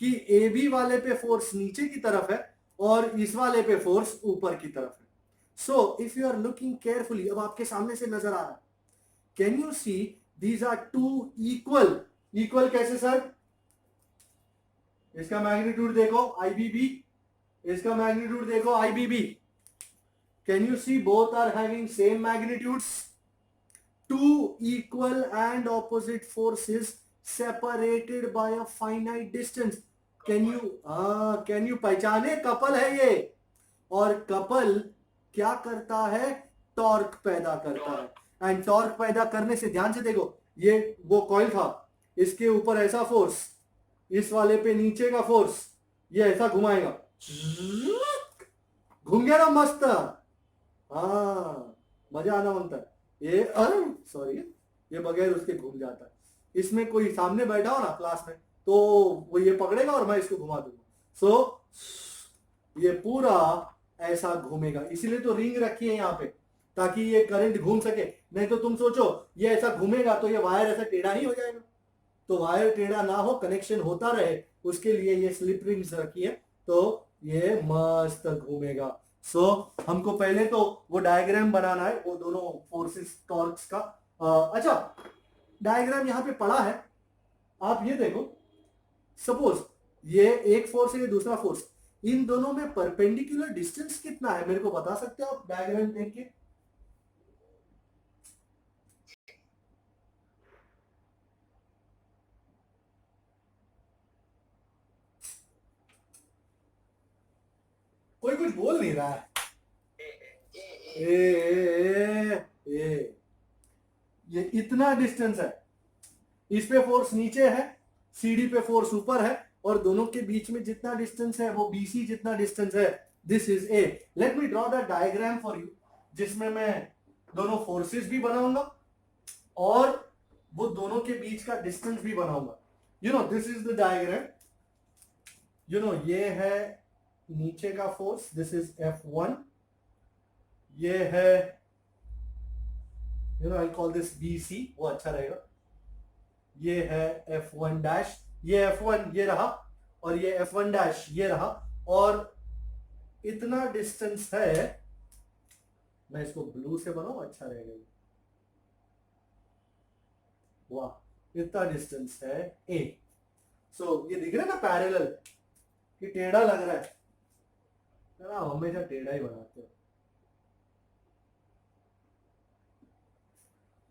कि AB वाले पे फोर्स नीचे की तरफ है और इस वाले पे फोर्स ऊपर की तरफ है। So if you are looking carefully, अब आपके सामने से नजर आ रहा है, can you see these are two equal. Equal कैसे सर? इसका मैग्नीट्यूड देखो IBB, इसका मैग्नीट्यूड देखो IBB। Can you see both are having same magnitudes? Two equal and opposite forces separated by a finite distance. Can you पहचाने? Couple है ये, और couple क्या करता है? टॉर्क पैदा करता है। एंड टॉर्क पैदा करने से, ध्यान से देखो, ये वो कॉइल था, इसके ऊपर ऐसा फोर्स, इस वाले पे नीचे का फोर्स, ये ऐसा घुमाएगा, घूम गया ना मस्त। हाँ मजा आना बनता है ये। अरे सॉरी, ये बगैर उसके घूम जाता है। इसमें कोई सामने बैठा हो ना क्लास में तो वो ये पकड़ेगा और मैं इसको घुमा दूंगा। सो ये पूरा ऐसा घूमेगा, इसीलिए तो रिंग रखी है यहाँ पे ताकि ये करंट घूम सके। नहीं तो तुम सोचो ये ऐसा घूमेगा तो ये वायर ऐसा टेढ़ा नहीं हो जाएगा। तो वायर टेढ़ा ना हो, कनेक्शन होता रहे, उसके लिए ये स्लिप रिंग्स रखी है, तो ये मस्त घूमेगा। सो हमको पहले तो वो डायग्राम बनाना है, वो दोनों फोर्सेस टॉर्क्स का। अच्छा डायग्राम यहाँ पे पड़ा है, आप ये देखो। सपोज ये एक फोर्स है, ये दूसरा फोर्स, इन दोनों में परपेंडिकुलर डिस्टेंस कितना है मेरे को बता सकते हो आप डायग्राम देख के? कोई कुछ बोल नहीं रहा है। ए, ये इतना डिस्टेंस है, इस पे फोर्स नीचे है, सीडी पे फोर्स ऊपर है, और दोनों के बीच में जितना डिस्टेंस है वो BC जितना डिस्टेंस है, this is a. Let me draw the diagram for you, जिसमें मैं दोनों फोर्सेस भी बनाऊंगा और वो दोनों के बीच का डिस्टेंस भी बनाऊंगा। You know this is the diagram. You know ये है नीचे का फोर्स, दिस इज F1, ये है you know I call this BC, वो अच्छा रहेगा। ये है F1 डैश, ये F1 ये रहा, और ये F1 डैश ये रहा, और इतना डिस्टेंस है। मैं इसको ब्लू से बनाऊं, अच्छा रहेगा। वाह इतना डिस्टेंस है A। सो ये दिख रहा है ना पैरेलल, कि टेढ़ा लग रहा है ना, हमेशा टेढ़ा ही बनाते हो।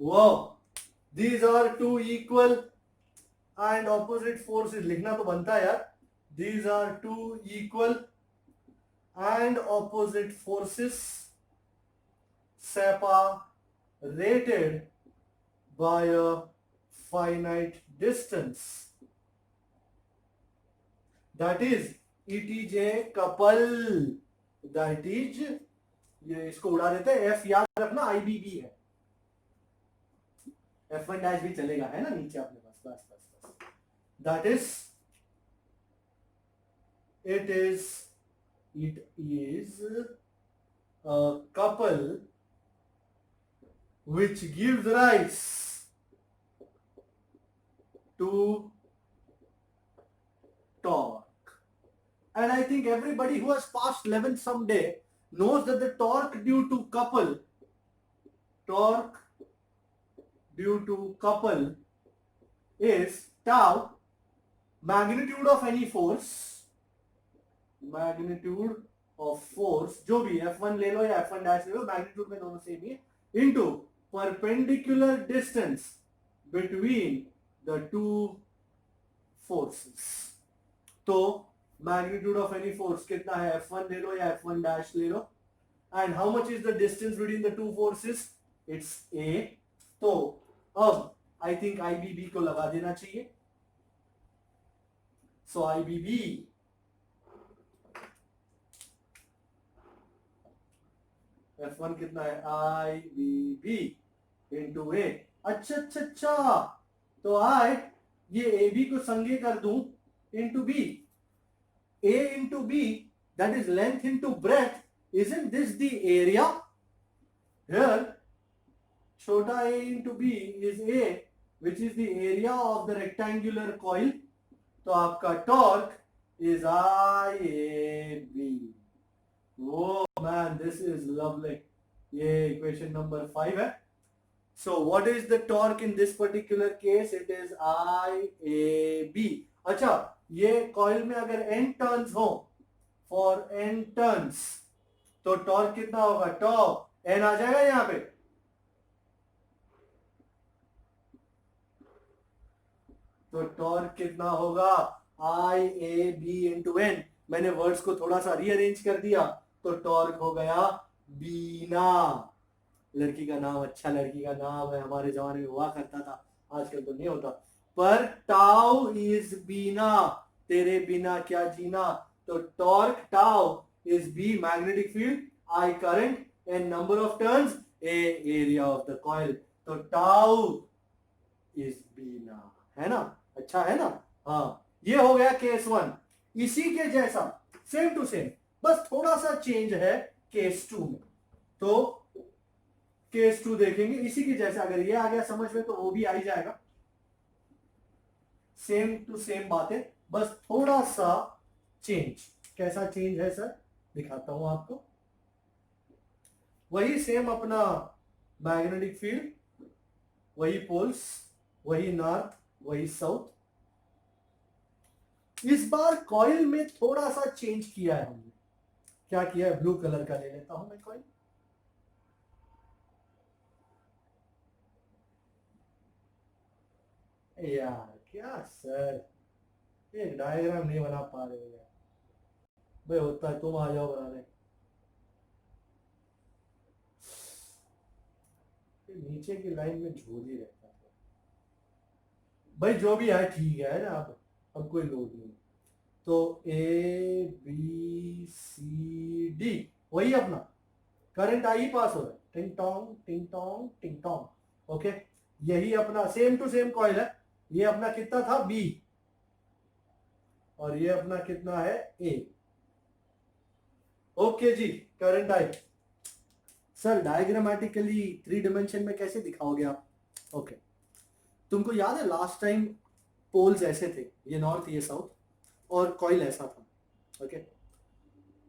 Wow, these are two equal and opposite forces, लिखना तो बनता है यार। These are two equal and opposite forces separated by a finite distance. That is, it is a couple. That is, ये इसको उड़ा देते हैं, एफ याद रखना IBB है, F1 डैश भी चलेगा, है ना नीचे अपने पास, बस बस बस, that is, it is a couple which gives rise to torque. And I think everybody who has passed 11 someday knows that the torque due to couple is tau, magnitude of any force, magnitude of force जो भी F1 ले लो या F1 dash ले लो, magnitude में दोनों same ही है, into perpendicular distance between the two forces. तो मैग्नीट्यूड ऑफ एनी फोर्स कितना है, F1 ले लो या F1 डैश ले लो, and how much is the distance between the two forces, it's A। तो अब आई थिंक IBB को लगा देना चाहिए, सो IBB F1 कितना है, IBB इंटू A। अच्छा अच्छा अच्छा, तो I ये AB को संगे कर दूं into B, A into B, that is length into breadth, isn't this the area? Here छोटा A into B is A, which is the area of the rectangular coil, तो आपका torque is IAB। Oh man, this is lovely, ये equation number 5 है। So what is the torque in this particular case? It is IAB। अच्छा, ये coil में अगर n turns हो, for n turns, तो torque कितना होगा, torque n आ जाएगा यहाँ पे, तो टॉर्क कितना होगा, IAB इंटू n। मैंने वर्ड्स को थोड़ा सा रीअरेंज कर दिया, तो टॉर्क हो गया बीना। लड़की का नाम, अच्छा लड़की का नाम है, हमारे जमाने में हुआ करता था, आजकल तो नहीं होता, पर टाउ इज बीना, तेरे बिना क्या जीना। तो torque tau is B magnetic field, I current, and number of turns A area of the coil, तो टाउ इज बीना, है ना, अच्छा है ना। हाँ, ये हो गया केस 1। इसी के जैसा सेम टू सेम, बस थोड़ा सा चेंज है केस 2 में। तो केस 2 देखेंगे, इसी के जैसा, अगर ये आ गया समझ में तो वो भी आ ही जाएगा, सेम टू सेम बातें, बस थोड़ा सा चेंज। कैसा चेंज है सर, दिखाता हूं आपको। वही सेम अपना मैग्नेटिक फील्ड, वही पोल्स, वही नॉर्थ, वही साउथ। इस बार कॉइल में थोड़ा सा चेंज किया है हमने। क्या किया है, ब्लू कलर का ले लेता हूं मैं कॉइल। यार क्या सर, एक डायग्राम नहीं बना पा रहे हो यार, भाई होता है, तुम आ जाओ बनाने। नीचे की लाइन में झोल ही रहता है भाई, जो भी है ठीक है ना, अब कोई लोड नहीं। तो ABCD वही अपना करंट आई पास हो रहा है, टिंग टोंग टिंग टोंग टिंग टोंग। ओके, यही अपना सेम टू सेम कॉइल है। ये अपना कितना था B, और ये अपना कितना है A। ओके जी, current I. Sir diagrammatically 3 dimension में कैसे दिखाओगे आप? ओके, तुमको याद है लास्ट टाइम पोल्स ऐसे थे, ये नॉर्थ ये साउथ, और कॉइल ऐसा था। ओके,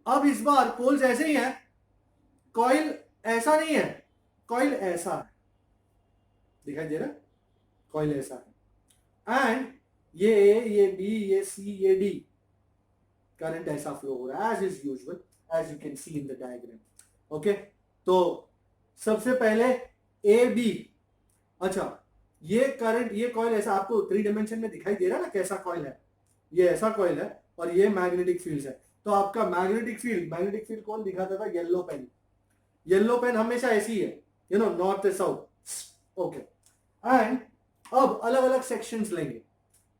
अब इस बार पोल्स ऐसे ही हैं, कॉइल ऐसा नहीं है, कॉइल ऐसा है, दिखाई दे रहा है, कॉइल ऐसा है, एंड ये A, ये B, ये C, ये D, करंट ऐसा फ्लो हो रहा है as is usual, as you can see in the diagram. Okay, तो सबसे पहले AB, अच्छा ये करंट, ये कॉइल ऐसा आपको 3 डिमेंशन में दिखाई दे रहा है ना कैसा कॉइल है, ये ऐसा कॉइल है, और ये मैग्नेटिक फील्ड है। तो आपका मैग्नेटिक फील्ड कौन दिखाता था, येलो पेन। येलो पेन हमेशा ऐसी है, यू नो, नॉर्थ से साउथ। ओके, एंड अब अलग अलग सेक्शंस लेंगे।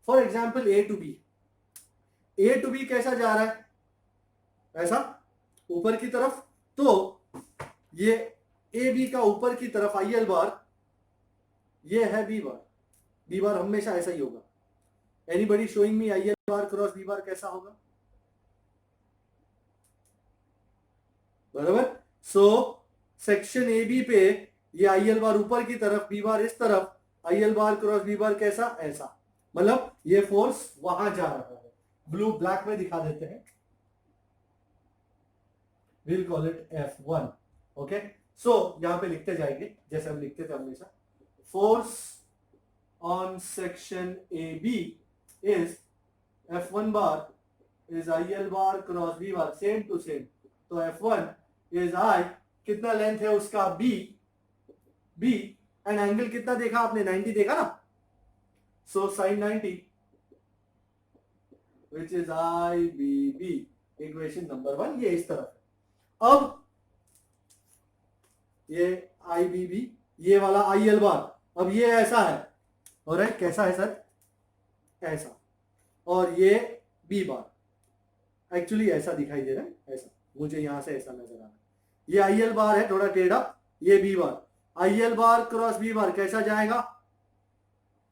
For example A to B कैसा जा रहा है, ऐसा, ऊपर की तरफ, तो ये ए बी का ऊपर की तरफ IL बार, ये है बी बार। बी बार हमेशा ऐसा ही होगा। Anybody showing me IL bar cross B बार कैसा होगा? बराबर। सो सेक्शन ए बी पे ये IL बार ऊपर की तरफ, बी बार इस तरफ, IL बार क्रॉस बी बार कैसा? ऐसा। मतलब ये फोर्स वहां जा रहा है। ब्लू ब्लैक में दिखा देते हैं, we'll call it F1. Okay, सो यहां पे लिखते जाएंगे जैसे हम लिखते थे हमेशा। Force on section A B is F1 bar is IL bar cross B bar, same to same. तो F1 इज I, कितना लेंथ है उसका? B एंड एंगल कितना देखा आपने? 90 देखा ना। सो sin 90 which is IBB, equation number 1 ये इस तरफ। अब ये IBB, ये वाला IL बार, अब ये ऐसा है, और कैसा है सर? ऐसा। और ये B बार एक्चुअली ऐसा दिखाई दे रहा है, ऐसा, मुझे यहां से ऐसा नजर आ रहा है। ये IL बार है थोड़ा टेढ़ा, ये B बार। IL बार क्रॉस B बार कैसा जाएगा?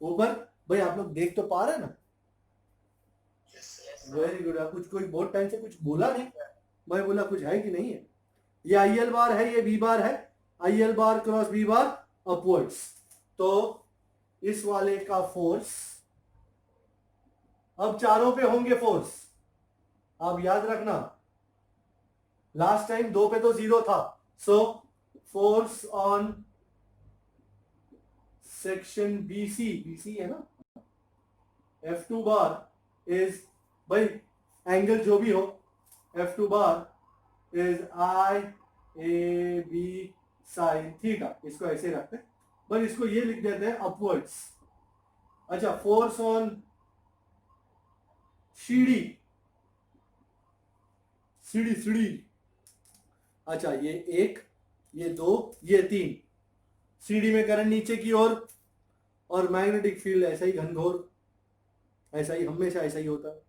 ऊपर। भाई आप लोग देख तो पा रहे हैं ना? Very good. कुछ कोई बहुत टाइम से कुछ बोला नहीं, मैं बोला कुछ है कि नहीं है। ये IL बार है, ये B बार है। IL बार क्रॉस B बार अपवर्ड्स। तो इस वाले का फोर्स, अब चारों पे होंगे फोर्स। आप याद रखना, लास्ट टाइम 2 पे तो 0 था। So force on section BC है ना, F2 बार इज, भाई एंगल जो भी हो, F2 bar is IAB sine theta. इसको ऐसे रखते हैं, बस इसको ये लिख देते हैं अपवर्ड्स। अच्छा, फोर्स ऑन सीढ़ी। अच्छा, ये 1, ये 2, ये 3। सीढ़ी में करंट नीचे की ओर, और मैग्नेटिक फील्ड ऐसा ही घनघोर, ऐसा ही हमेशा ऐसा ही होता है।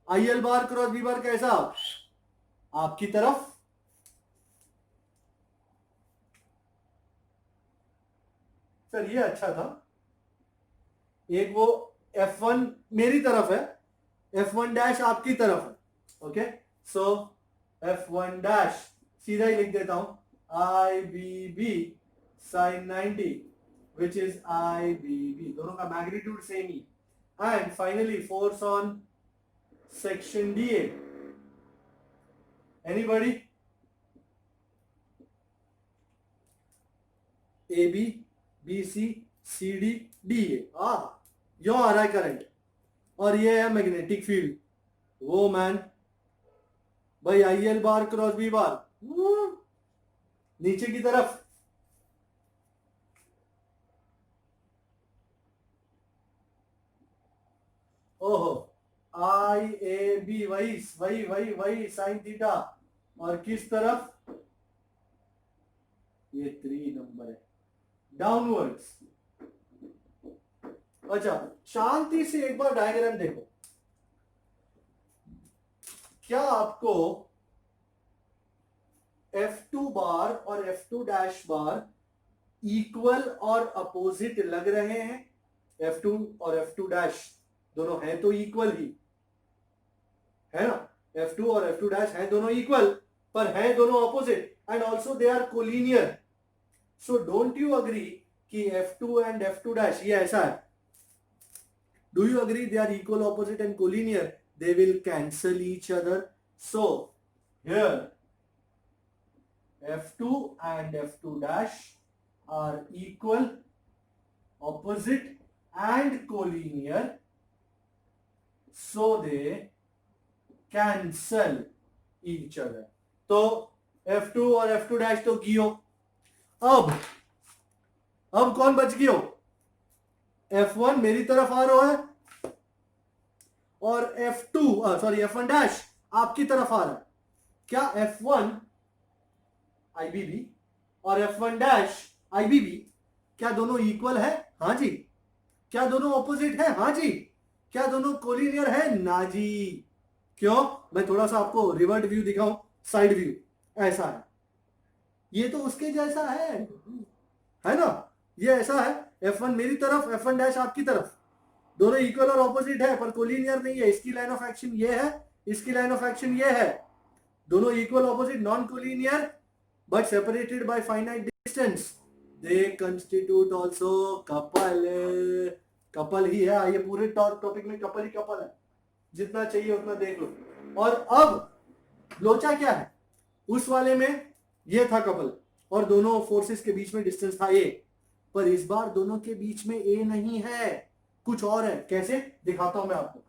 IL बार क्रॉस B बार कैसा? आपकी तरफ। सर ये अच्छा था। एक वो F1 मेरी तरफ है, F1 डैश आपकी तरफ है। ओके, सो F1 डैश सीधा ही लिख देता हूं, IBB sin 90 which is IBB, दोनों का magnitude same he. And finally force on section DA, anybody? AB BC CD DA, यो आ रहा है करंट, और ये है मैग्नेटिक फील्ड। वो मैन, भाई IL बार क्रॉस B बार नीचे की तरफ। ओहो, IAB वही साइन थीटा, और किस तरफ? ये 3 नंबर है, डाउनवर्ड्स। अच्छा, शांति से एक बार डायग्राम देखो। क्या आपको F2 बार और F2 डैश बार इक्वल और अपोजिट लग रहे हैं? F2 और F2 डैश दोनों हैं तो इक्वल ही है ना। F2 और F2 डैश हैं दोनों इक्वल, पर हैं दोनों opposite, and also they are collinear. So don't you agree कि F2 एंड F2 डैश ये ऐसा है? Do you agree they are equal, opposite and collinear? They will cancel each other. So here F2 and F2 dash are equal, opposite and collinear. So they cancel each other. तो F2 और F2 dash तो गियो। अब कौन बच गियो? F1 मेरी तरफ आ रहा है, और F1 डैश आपकी तरफ आ रहा है। क्या F1 IBB और F1 डैश IBB क्या दोनों इक्वल है? हाँ जी। क्या दोनों ऑपोजिट है? हाँ जी। क्या दोनों कोलिनियर है? ना जी। क्यों? मैं थोड़ा सा आपको रिवर्ट व्यू दिखाऊं। साइड व्यू ऐसा है, ये तो उसके जैसा है ना, ये ऐसा है, F1 मेरी तरफ, F1 डैश आपकी तरफ, दोनों इक्वल और ऑपोजिट है पर कोलिनियर नहीं है। इसकी लाइन ऑफ एक्शन ये है, इसकी लाइन ऑफ एक्शन ये है, दोनों equal opposite non collinear but separated by finite distance, they constitute also couple. Couple ही है ये, पूरे टॉपिक में कपल ही कपल है, जितना चाहिए उतना देख लो। और अब लोचा क्या है, उस वाले में ये था कपल और दोनों फोर्सेस के बीच में डिस्टेंस था ए, पर इस बार दोनों के बीच में ए नहीं है, कुछ और है। कैसे दिखाता हूं मैं आपको,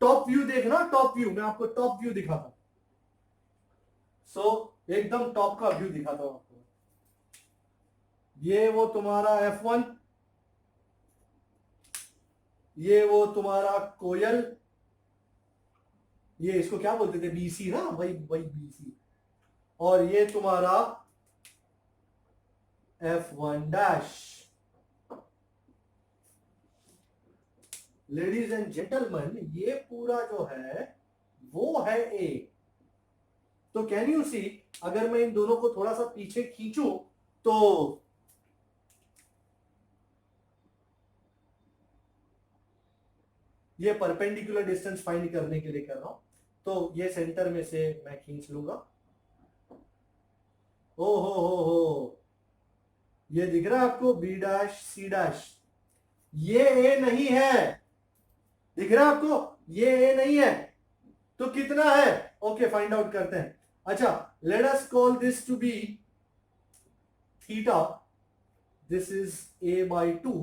टॉप व्यू देखना, टॉप व्यू, मैं आपको टॉप व्यू दिखाता हूं। एकदम टॉप का व्यू दिखाता हूं आपको। ये वो तुम्हारा F1, ये वो तुम्हारा कोयल, ये इसको क्या बोलते थे, BC ना, वही BC, और ये तुम्हारा F1 dash. Ladies and gentleman, ये पूरा जो है वो है ए। तो कैन यू सी, अगर मैं इन दोनों को थोड़ा सा पीछे खींचूं तो ये परपेंडिकुलर डिस्टेंस फाइंड करने के लिए कर रहा हूं, तो ये सेंटर में से मैं खींच लूंगा। ओ हो, ये दिख रहा है आपको, B डैश C डैश, ये ए नहीं है, दिख रहा है आपको, ये ए नहीं है, तो कितना है, ओके फाइंड आउट करते हैं। अच्छा, let us call this to be theta, this is a/2,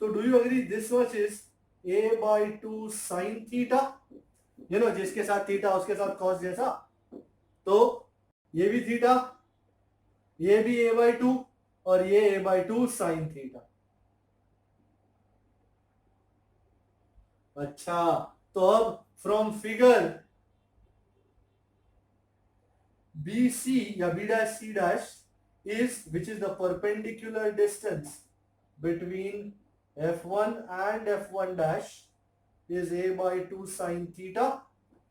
तो do you agree this much is a/2 sine theta, you know, जिसके साथ थीटा उसके साथ कॉस जैसा, तो ये भी थीटा, ये भी a/2 और ये a/2 साइन थीटा। अच्छा, तो अब फ्रॉम फिगर BC या B dash C dash is, which is the perpendicular distance between F1 and F1 dash, is a/2 sin theta,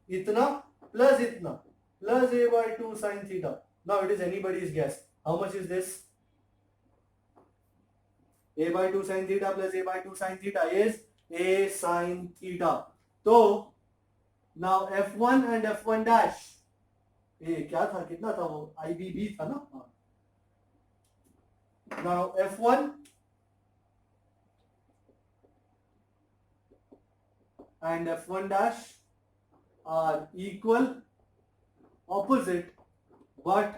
इतना plus इतना plus a/2 sin theta. Now it is anybody's guess. How much is this? a/2 sin theta plus a/2 sin theta is a sin theta. So now F1 and F1 dash, ये क्या था, कितना था वो, IBB था ना, हाँ। Now F1 and F1 dash are equal, opposite but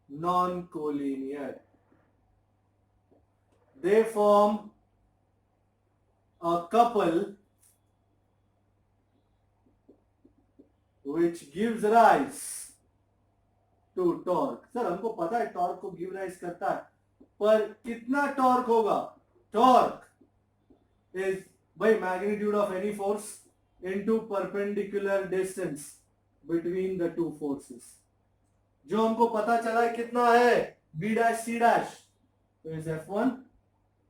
non-collinear. They form a couple which gives rise to torque. Sir हमको पता है टॉर्क को गिव राइज करता है, पर कितना टॉर्क होगा, torque is by magnitude of any force into perpendicular distance between the two forces. जो हमको पता चला है कितना है, B डैश C डैश, तो is F1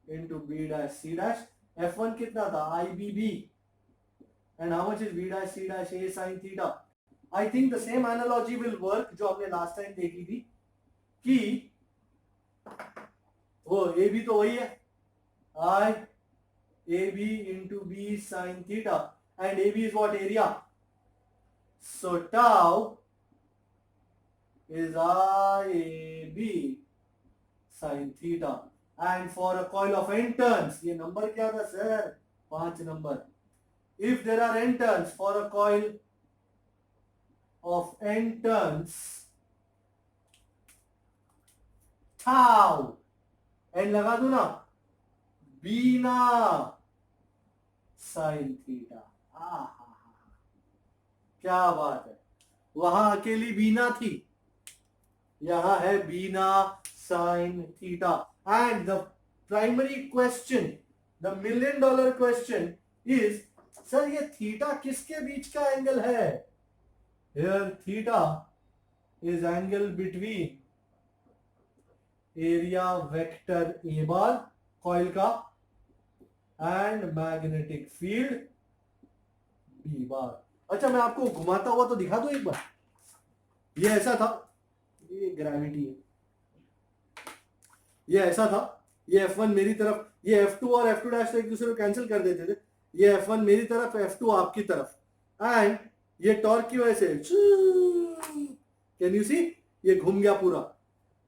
into B dash C dash. F1 कितना था, IBB, and how much is B dash C dash a sin theta? I think the same analogy will work जो हमने last time देखी थी, कि वो A B तो वही है, I AB into B sin theta, and AB is what, area, so tau is IAB sin theta, and for a coil of n turns, ये नंबर क्या था sir, 5 number, if there are n turns for a coil of n turns, tau, n लगा दू ना, बीना sine theta. क्या बात है, वहां अकेली बीना थी, यहां है बीना sine theta. And the primary question, the $1 million question is, sir ये थीटा किसके बीच का एंगल है? Here theta is angle between area vector A bar coil का and magnetic field B bar। अच्छा मैं आपको घुमाता हुआ तो दिखा दूं एक बार, ये ऐसा था, ये ग्रेविटी है, ये ऐसा था, ये F1 मेरी तरफ, ये F2 और F2 डैश एक दूसरे को कैंसिल कर देते थे, ये F1 मेरी तरफ, F2 आपकी तरफ, एंड ये टॉर्क की वजह से कैन यू सी, ये घूम गया पूरा।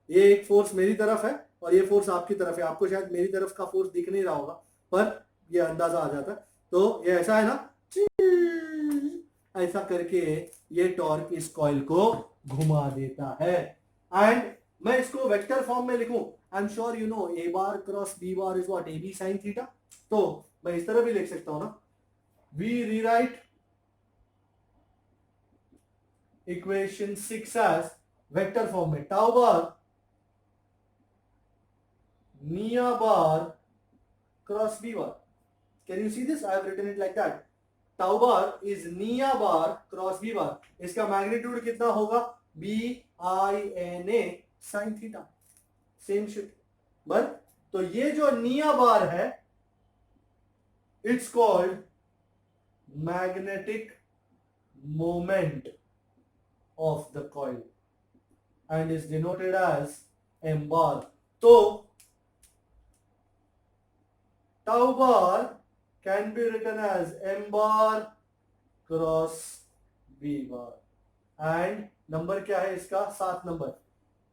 ये एक फोर्स मेरी तरफ है और ये फोर्स आपकी तरफ है। आपको शायद मेरी तरफ का फोर्स दिख नहीं रहा होगा, पर ये अंदाजा आ जाता है। तो ये ऐसा है ना, ऐसा करके ये टॉर्क इस कॉइल को घुमा देता है। एंड मैं इसको वेक्टर फॉर्म में लिखूं, I am sure you know A bar cross B bar is what, A B sine theta. तो मैं इस तरह भी लिख सकता हूं ना, we rewrite equation 6 as vector form में टाउ बार निया bar cross B bar. Can you see this, I have written it like that, tau bar is निया बार क्रॉस बी बार। इसका मैग्नीट्यूड कितना होगा, B I N A sign theta, same shit. But तो ये जो निया bar है, it's called magnetic moment of the coil and is denoted as M bar. तो tau bar can be written as m bar cross b bar and number क्या है इसका, 7 number.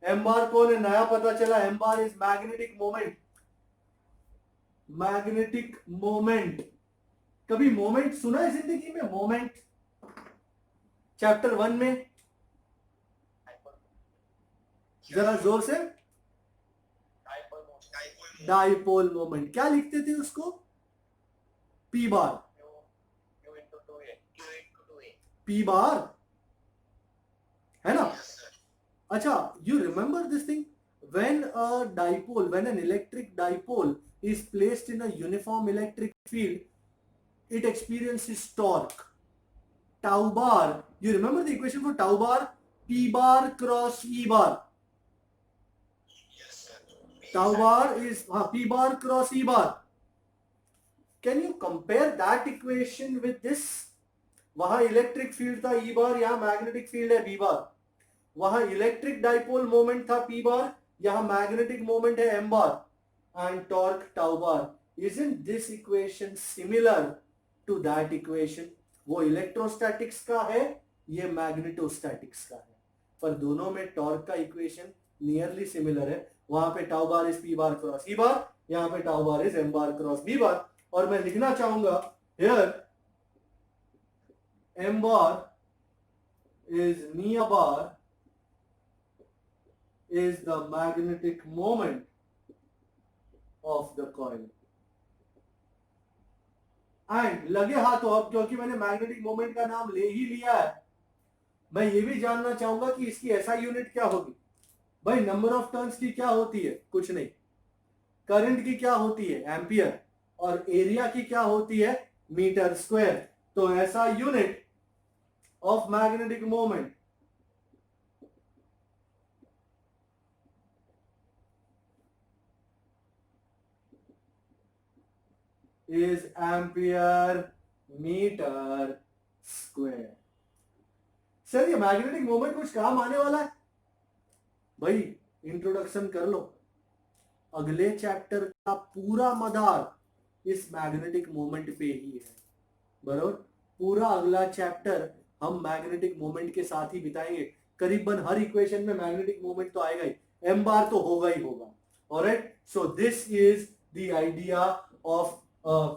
m bar कौन है, नया पता चला, m bar is magnetic moment। Magnetic moment, कभी मोमेंट सुना है जिंदगी में, मोमेंट चैप्टर 1 में, जरा जोर से, डाइपोल मोमेंट। क्या लिखते थे उसको, पी बार, पी बार है ना। अच्छा, you remember this thing, when a dipole, when an electric dipole is placed in a uniform electric field, it experiences torque, tau bar. You remember the equation for tau bar, p bar cross e bar. Tau bar is p bar cross e bar. Can you compare that equation with this? वहां electric field था E बार, यहां magnetic field है B बार। वहां electric dipole moment था P बार, यहां magnetic moment है M bar, and torque tau bar. Isn't this equation similar to that equation? वो electrostatics का है, ये मैग्नेटोस्टैटिक्स का है, पर दोनों में टॉर्क का इक्वेशन नियरली सिमिलर है। वहां पे tau bar is P bar cross E बार, यहां पे tau bar is M bar cross B बार। और मैं लिखना चाहूंगा here m bar is Nia bar is the magnetic moment of the coil and लगे हाथों, अब क्योंकि मैंने मैग्नेटिक मोमेंट का नाम ले ही लिया है, मैं ये भी जानना चाहूंगा कि इसकी एसआई यूनिट क्या होगी। भाई नंबर ऑफ टर्न्स की क्या होती है, कुछ नहीं। करंट की क्या होती है, एम्पियर। और एरिया की क्या होती है, मीटर स्क्वायर। तो ऐसा unit of magnetic moment is ampere metre square. Sir ये मैग्नेटिक मोमेंट कुछ काम आने वाला है? भाई इंट्रोडक्शन कर लो, अगले चैप्टर का पूरा मदार इस मैग्नेटिक मोमेंट पे ही है, बराबर। पूरा अगला चैप्टर हम मैग्नेटिक मोमेंट के साथ ही बिताएंगे। करीबन हर इक्वेशन में मैग्नेटिक मोमेंट तो आएगा ही, एम बार तो होगा ही होगा। Alright, so this is the idea of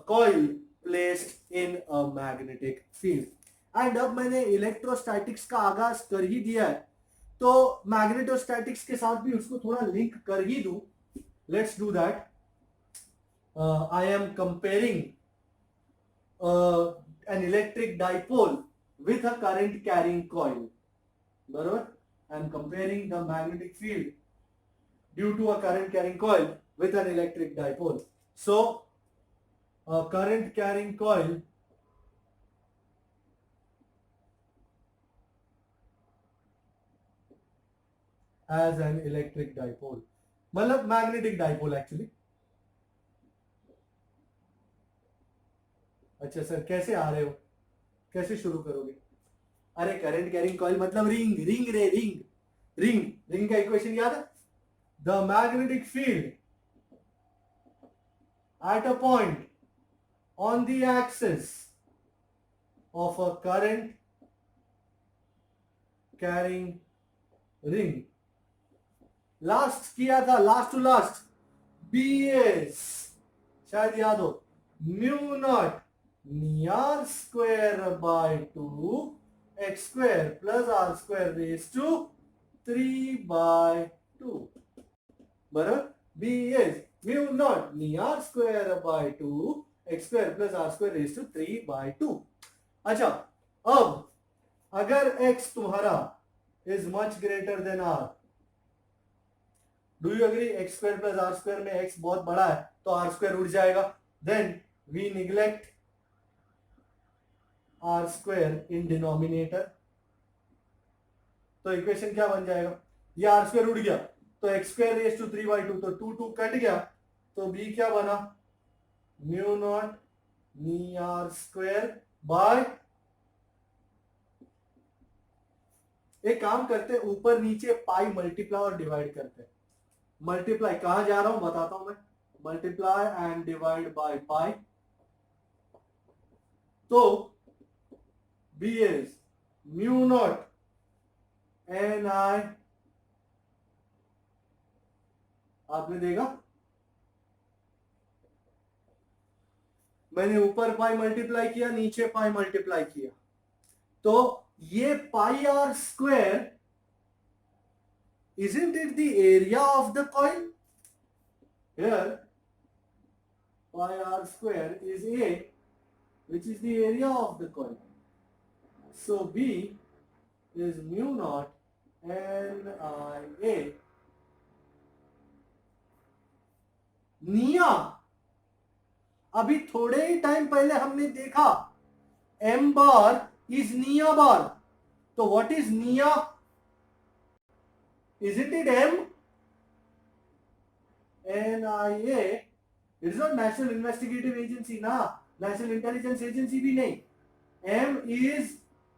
coil placed in a magnetic field. And अब मैंने इलेक्ट्रोस्टैटिक्स का आगाज कर ही दिया है, तो मैग्नेटोस्टैटिक्स के साथ भी उसको थोड़ा लिंक कर ही दूं। Let's do that. I am comparing an electric dipole with a current carrying coil. बराबर, I am comparing the magnetic field due to a current carrying coil with an electric dipole. So, a current carrying coil as an electric dipole, मतलब magnetic dipole actually. अच्छा sir, कैसे आ रहे हो, कैसे शुरू करोगे? अरे करंट कैरिंग कॉइल मतलब रिंग, रिंग रे रिंग, रिंग, रिंग का इक्वेशन याद है? The magnetic field at a point on the axis of a current carrying ring. Last किया था, लास्ट टू लास्ट, BS शायद याद हो, mu naught NIR square by 2 x square plus r square raise to 3/2 बराबर BS mu naught NIR square by 2 x square plus r square raise to 3/2। अच्छा, अब अगर x तुम्हारा is much greater than r, do you agree? X square plus r square में x बहुत बड़ा है तो आर स्क्वायर उड़ जाएगा, then we neglect r square in denominator, तो इक्वेशन क्या बन जाएगा? ये आर स्क्वायर उड़ गया तो एक्स स्क्वायर रेज टू 3/2, तो 2 2 कट गया, तो b क्या बना? Mu naught NI r square by, एक काम करते हैं, ऊपर नीचे पाई मल्टीप्लाई और डिवाइड करते हैं। मल्टीप्लाई कहां जा रहा हूं बताता हूं मैं, multiply and divide by pi, तो B is mu naught N I, आपने देखा मैंने ऊपर पाई मल्टीप्लाई किया, नीचे पाई मल्टीप्लाई किया, तो ये pi R square, isn't it the area of the coil? Here pi r square is A, which is the area of the coil. So B is mu naught Nia. निया, अभी थोड़े ही time पहले हमने देखा m bar is निया बार, तो what is निया? Isn't it M? NIA. It is not National Investigative Agency ना, National Intelligence Agency भी नहीं, M is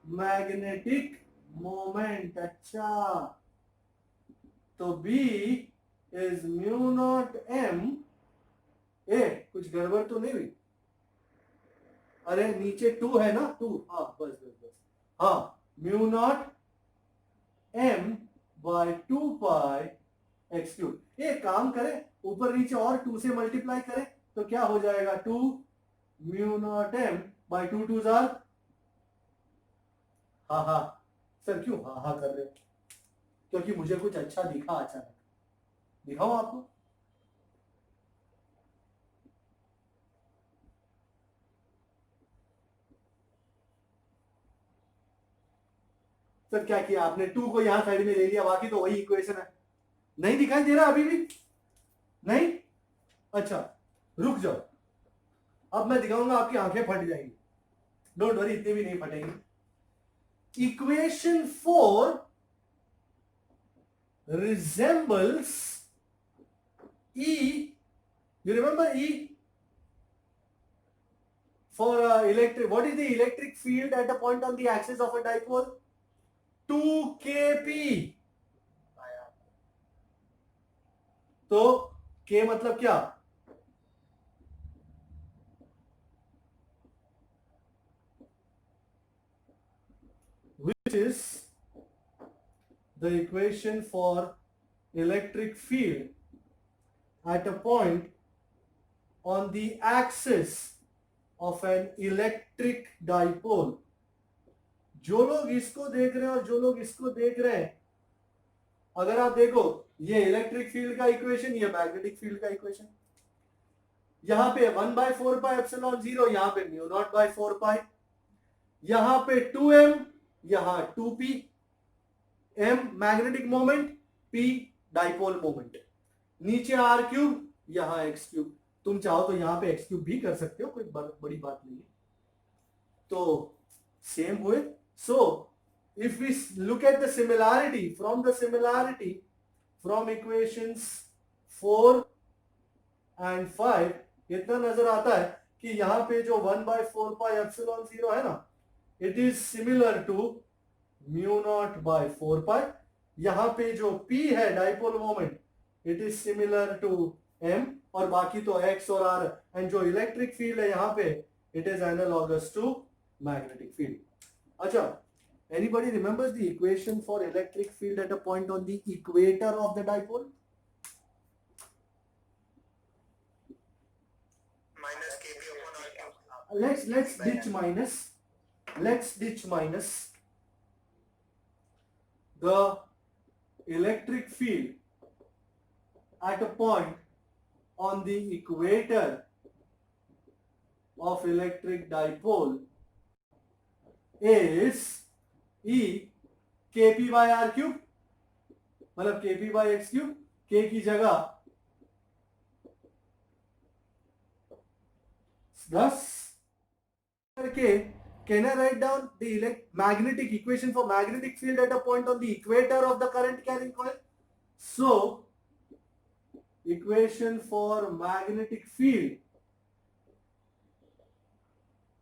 magnetic moment। अच्छा, तो B is mu naught M। कुछ गड़बड़ तो नहीं हुई? अरे नीचे 2 है ना, 2, हाँ बस बस बस, हाँ म्यू नॉट M बाय 2 पाई एक्स क्यूब। एक काम करें, ऊपर नीचे और 2 से मल्टीप्लाई करें तो क्या हो जाएगा? 2 म्यू नॉट एम बाय 2 2 जार, हाँ हाँ सर क्यों हाँ हाँ कर रहे हो? क्योंकि मुझे कुछ अच्छा दिखा, अचानक दिखाऊं आपको? सर क्या किया आपने? 2 को यहां साइड में ले लिया, बाकी तो वही इक्वेशन है। नहीं दिखाई दे रहा अभी भी? नहीं? अच्छा रुक जाओ, अब मैं दिखाऊंगा, आपकी आंखें फट जाएंगी, डोंट वरी, इतनी भी नहीं फटेंगी। Equation 4 resembles E, you remember E for electric, what is the electric field at a point on the axis of a dipole? 2 kp, तो K मतलब क्या? Which is the equation for electric field at a point on the axis of an electric dipole। जो लोग इसको देख रहे हैं और जो लोग इसको देख रहे हैं, अगर आप देखो, ये इलेक्ट्रिक फील्ड का इक्वेशन, ये मैग्नेटिक फील्ड का इक्वेशन, यहां पे 1/4 पाई एप्सिलॉन 0, यहां पे म्यू नॉट बाय 4 पाई, यहां पे 2m, यहां 2p, m magnetic moment, p dipole moment, नीचे r क्यूब, यहां x क्यूब, तुम चाहो तो यहां पे x क्यूब भी कर सकते हो, कोई बड़ी बात नहीं है, तो सेम हुए। सो if we look at the similarity from equations 4 and 5, इतना नजर आता है कि यहां पे जो 1/4 पाई एप्सिलॉन 0 है ना, it is similar to mu naught by 4 pi. यहां पे जो P है dipole moment, it is similar to M, और बाकी तो X और R। एंड जो इलेक्ट्रिक फील्ड है यहां पे, it is analogous to magnetic field. अच्छा, anybody remembers the equation for electric field at a point on the equator of the dipole? minus kb upon r cube. Let's ditch minus. Let's ditch minus. The electric field at a point on the equator of electric dipole is E kp by r cube, मतलब kp by x cube। k की जगह 10 करके, can I write down the magnetic equation for magnetic field at a point on the equator of the current carrying coil? So equation for magnetic field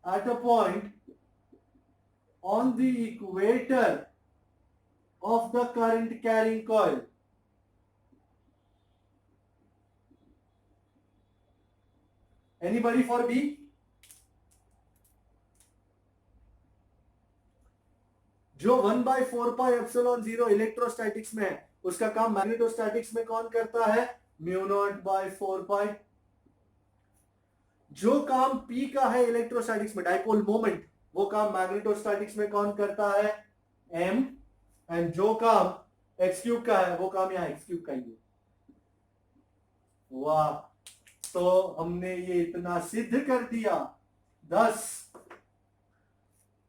at a point on the equator of the current carrying coil. Anybody for B? जो 1/4πε0 electrostatics में है, उसका काम magnetostatics में कौन करता है? Mu naught by 4 पाई। जो काम P का है इलेक्ट्रोस्टैटिक्स में, डाइपोल मोमेंट, वो काम मैग्नेटोस्टैटिक्स में कौन करता है? M। एंड जो काम x क्यूब का है, वो काम यहाँ x क्यूब का ही है। वाह, तो हमने ये इतना सिद्ध कर दिया। 10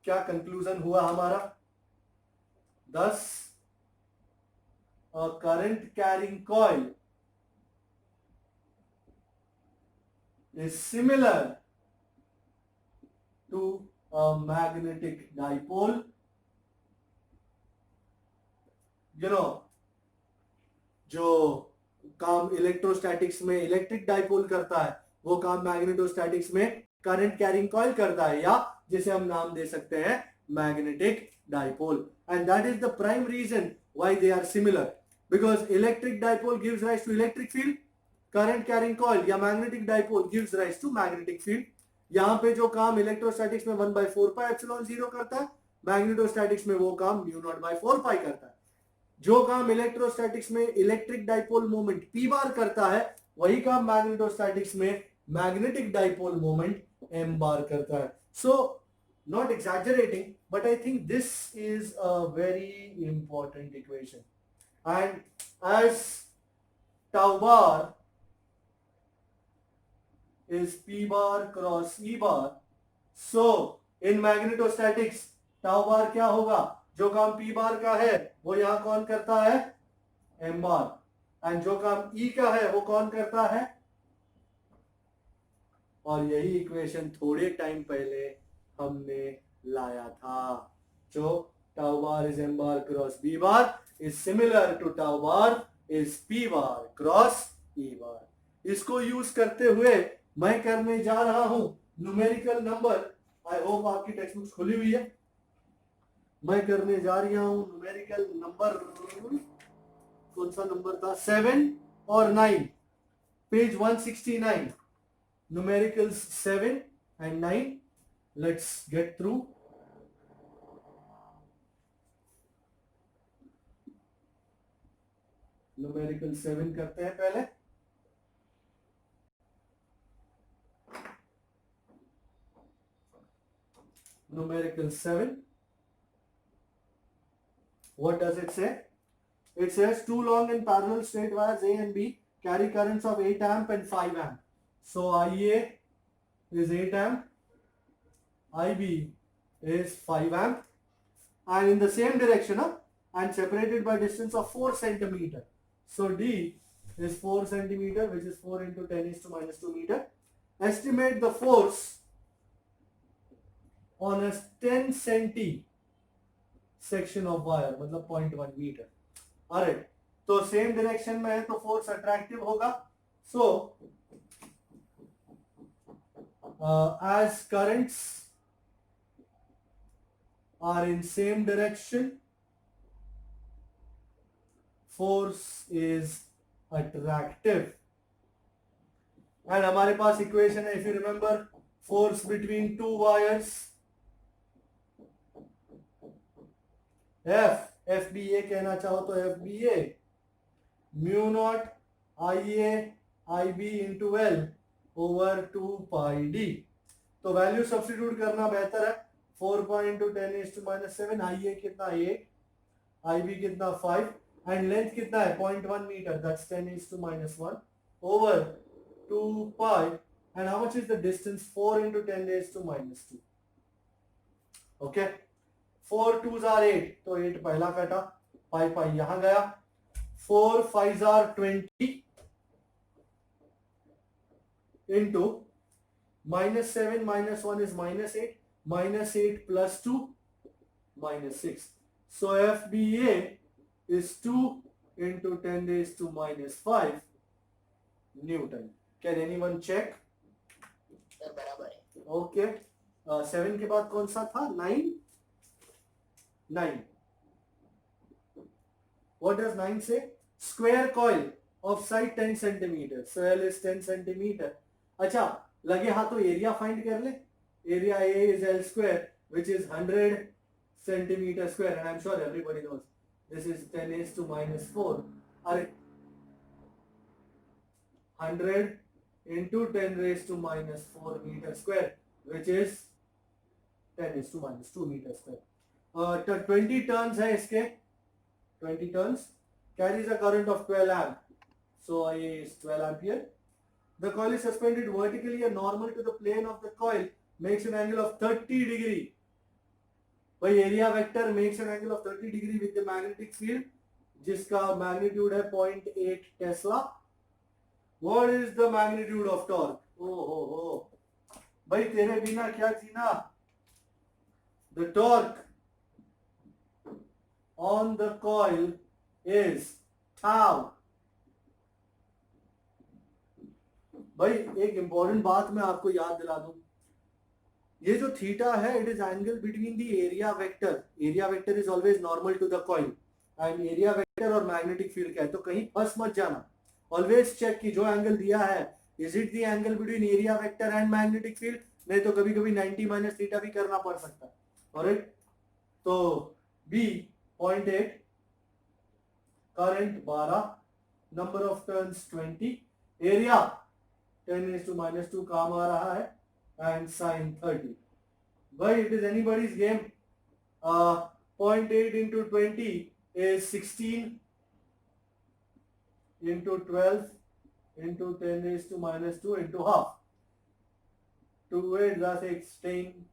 क्या कंक्लूजन हुआ हमारा? 10 a current carrying coil is similar to a magnetic dipole. जो काम इलेक्ट्रोस्टैटिक्स में इलेक्ट्रिक डाइपोल करता है, वो काम मैग्नेटोस्टैटिक्स में करंट कैरिंग कॉइल करता है, या जिसे हम नाम दे सकते हैं magnetic dipole. And that is the prime reason why they are similar, because electric dipole gives rise to electric field, current carrying coil या magnetic dipole gives rise to magnetic field. यहां पे जो काम इलेक्ट्रोस्टैटिक्स में 1/4πε0 करता है, magnetostatics में वो काम म्यू नॉट बाय 4 पाई करता है। जो काम इलेक्ट्रोस्टैटिक्स में इलेक्ट्रिक डाइपोल मोमेंट P बार करता है, वही काम मैग्नेटोस्टैटिक्स में मैग्नेटिक डाइपोल मोमेंट M बार करता है। सो not exaggerating, but I think this is a very important equation. And as tau bar is P bar cross E bar, so in magnetostatics tau bar क्या होगा? जो काम P बार का है, वो यहां कौन करता है? M bar. एंड जो काम E का है, वो कौन करता है? और यही इक्वेशन थोड़े टाइम पहले हमने लाया था, जो tau bar is M bar cross B bar is similar to tau bar is P bar cross E bar. इसको यूज करते हुए मैं करने जा रहा हूं न्यूमेरिकल नंबर। आई होप आपकी टेक्स्ट बुक्स खुली हुई है। मैं करने जा रहा हूं न्यूमेरिकल नंबर, कौन सा नंबर था? 7 और 9, page 169, numericals 7 and 9. Let's get through. Numerical 7 करते हैं पहले। Numerical 7. What does it say? It says two long and parallel straight wires A and B carry currents of 8 amp and 5 amp. So IA is 8 amp, IB is 5 amp, and in the same direction, and separated by distance of 4 centimeter. So D is 4 centimeter, which is 4 into 10 is to minus 2 meter. Estimate the force on a 10 centi section of wire, मतलब 0.1 meter. Alright, तो same direction में है तो force attractive होगा। सो as currents are in same direction, force is attractive. And हमारे पास equation है, if you remember, force between two wires, FBA कहना चाहो तो FBA mu naught IA IB into L over 2πD. तो वैल्यू सब्स्टिट्यूट करना बेहतर है. 4.10⁻⁷, IA कितना 8, IB कितना 5 एंड लेंथ कितना है 0.1 metre, that's 10⁻⁻1 over 2π. And how much is the distance 4 × 10⁻². Okay, 4 2s are 8, तो 8 पहला कटा, पाई यहां गया. 4 5s are 20 into -7 -1 is -8, -8 plus 2 -6. So FBA is 2 into 10⁻⁻5 Newton. Can anyone check? बराबर है. Okay. 7 के बाद कौन सा था? 9. 9. What does 9 say? Square coil of side 10 centimeter. So L is 10 centimeter. अच्छा, लगे हाथ तो एरिया फाइंड कर ले. Area A is L square, which is 100 centimeter square, and I'm sure everybody knows this is 10⁻⁻4. अरे 100 into 10⁻⁻4 meter square, which is 10⁻⁻2 meter square. 20 turns है इसके. 20 turns carries a current of 12 amp. So IA is 12 ampere. The coil is suspended vertically and normal to the plane of the coil makes an angle of 30 degree. भाई area vector makes an angle of 30 degree with the magnetic field, जिसका magnitude है 0.8 Tesla. What is the magnitude of torque? Oh. भाई तेरे बिना क्या जीना? The torque on the coil is tau. भाई एक important बात मैं आपको याद दिला दूं. ये जो थीटा है, it is angle between the area vector. Area vector is always normal to the coil and area vector और मैग्नेटिक फील्ड का है, तो कहीं फंस मत जाना. ऑलवेज चेक कि जो एंगल दिया है, is it the angle between area vector and magnetic field. नहीं तो कभी कभी 90 माइनस थीटा भी करना पड़ सकता है. ऑलराइट, तो B 0.8, current 12, number of turns 20, area 10⁻⁻2 काम आ रहा है, and sin 30. Why it is anybody's game. 0.8 into 20 is 16 into 12 into 10⁻⁻2 into half. 2 8 are 16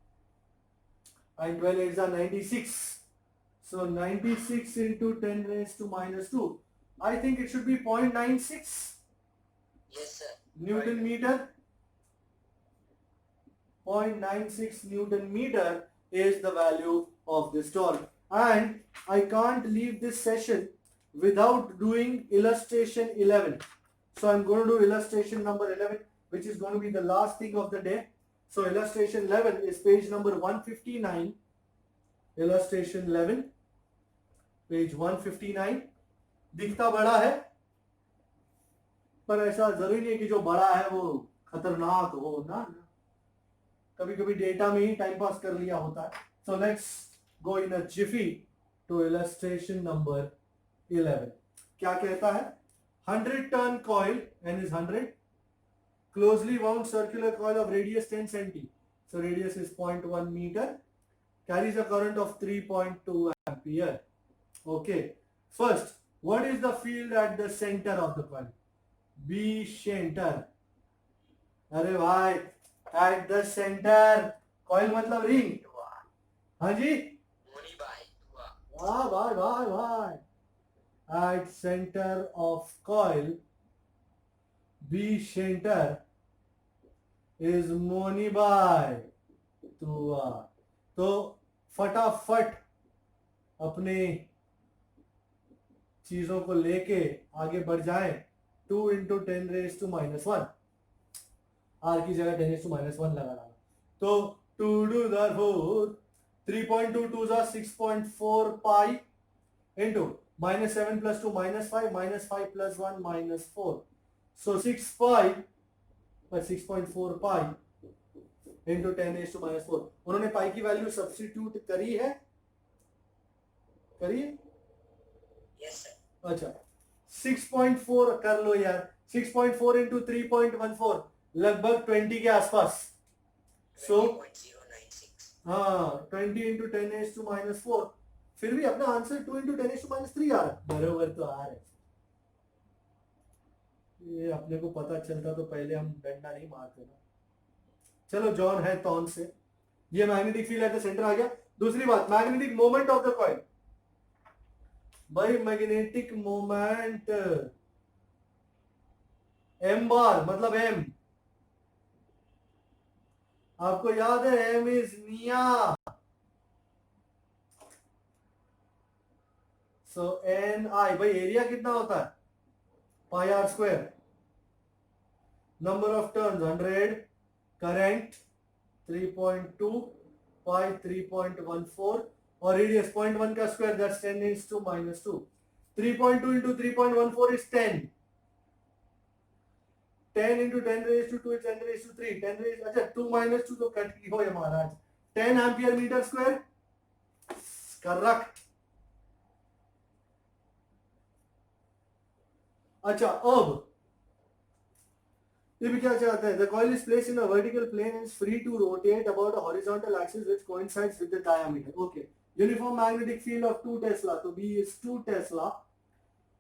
and 12 8 are 96. So 96 into 10⁻⁻2. I think it should be 0.96. Yes sir. Newton meter. 0.96 Newton meter is the value of this torque. And I can't leave this session without doing illustration 11. So I'm going to do illustration number 11, which is going to be the last thing of the day. So illustration 11 is page number 159. Illustration 11, page 159. दिखता बड़ा है, पर ऐसा जरूरी नहीं है कि जो बड़ा है वो खतरनाक हो ना. कभी कभी डेटा में ही टाइम पास कर लिया होता है. So let's go in a jiffy to illustration number 11. क्या कहता है? 100 turn coil, N is 100, closely wound circular coil of radius 10 cm. So radius is 0.1 meter, carries a current of 3.2 ampere. Okay, first, what is the field at the center of the coil? B center. अरे भाई, at the center. coil मतलब ring. हाँ जी, मोनी भाई. वाह भाई. At center of coil, B center is Moni भाई. तो फटाफट अपने चीजों को लेके आगे बढ़ जाएं. 2 into 10⁻⁻1. R की जगह 10⁻1 लगा डाला. तो to do therefore 3.22 is 6.4 pi into -7 plus 2 -5 plus 1 -4. So 6 pi by 6.4 pi into 10 raised to -4. उन्होंने पाई की वैल्यू सब्स्टिट्यूट करी है? Yes, sir. अच्छा 6.4 कर लो यार. 6.4 into 3.14 लगभग 20 के आसपास. So 20.096. हाँ 20 into 10 raised to -4. फिर भी अपना आंसर 2 into 10 raised to -3 आ रहा है. बराबर तो आ रहा है. ये अपने को पता चलता तो पहले हम डंडा नहीं मारते ना. चलो जॉन है टॉन से. ये magnetic field at the centre आ गया. दूसरी बात, magnetic moment of the coil. भाई मैग्नेटिक मोमेंट एम बार मतलब एम. आपको याद है एम इज निया. So N I. भाई एरिया कितना होता है? Pi R square. Number of turns 100. Current 3.2 pi 3.14 और रेडियस 0.1 का square that's 10 raised to -2. 3.2 into 3.14 is 10. 10 into 10 raised to 2 is 10 raised to 3. 10 raised अच्छा 2 minus 2 तो कट की हो ये महाराज. 10 एम्पियर मीटर स्क्वायर. करेक्ट. अच्छा अब ये भी क्या चाहता है? The coil is placed in a vertical plane and is free to rotate about a horizontal axis which coincides with the diameter. Okay. Uniform magnetic field of 2 Tesla. So B is 2 Tesla.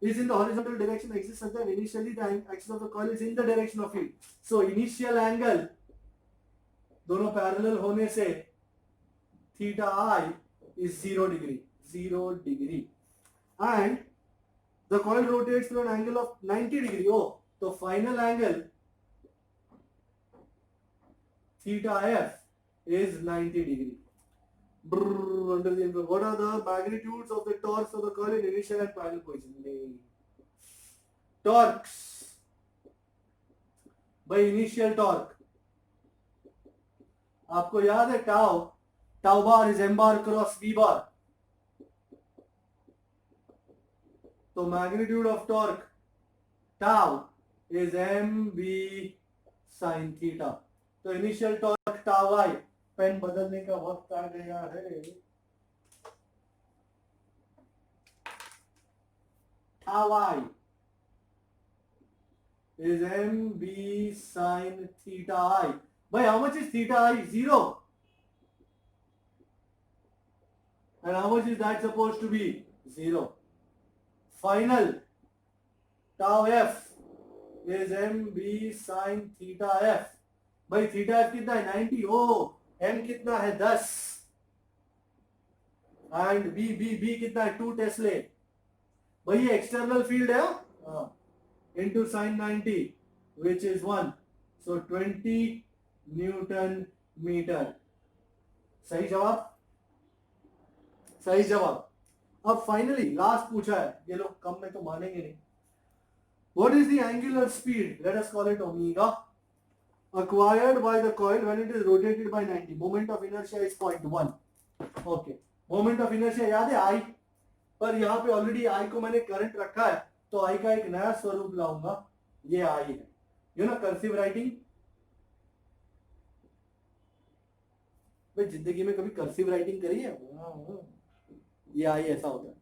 Is in the horizontal direction axis such that initially the axis of the coil is in the direction of field. So initial angle दोनों parallel होने से theta I is 0 degree. 0 degree. And the coil rotates through an angle of 90 degree. Oh, so final angle theta f is 90 degree. Under the influence. What are the magnitudes of the torques of the coil in initial and final position? Torques by initial torque. आपको याद है tau bar is m bar cross v bar. तो magnitude of torque tau is mv sin theta. तो initial torque tau आई. Pen बदलने का वक्त आ गया है. Tau I is mv sin theta I. भाई how much is theta I? 0. And how much is that supposed to be? 0. Final tau f is mv sin theta f. भाई theta F कितना है? 90. O M कितना है? 10. And B कितना है? 2 tesla. भाई ये एक्सटर्नल फील्ड है into sine 90 which is 1. So 20 newton metre. सही जवाब. सही जवाब. अब फाइनली लास्ट पूछा है. ये लोग कम में तो मानेंगे नहीं. What is the angular speed? Late us call it omega acquired by the coil when it is rotated by 90. Moment of inertia is 0.1. Okay. Moment of inertia याद है I. पर यहाँ पे ऑलरेडी I को मैंने करंट रखा है तो I का एक नया स्वरूप लाऊंगा. ये I है. You know cursive writing. भाई जिंदगी में कभी कर्सिव राइटिंग करी है? ये I ऐसा होता है.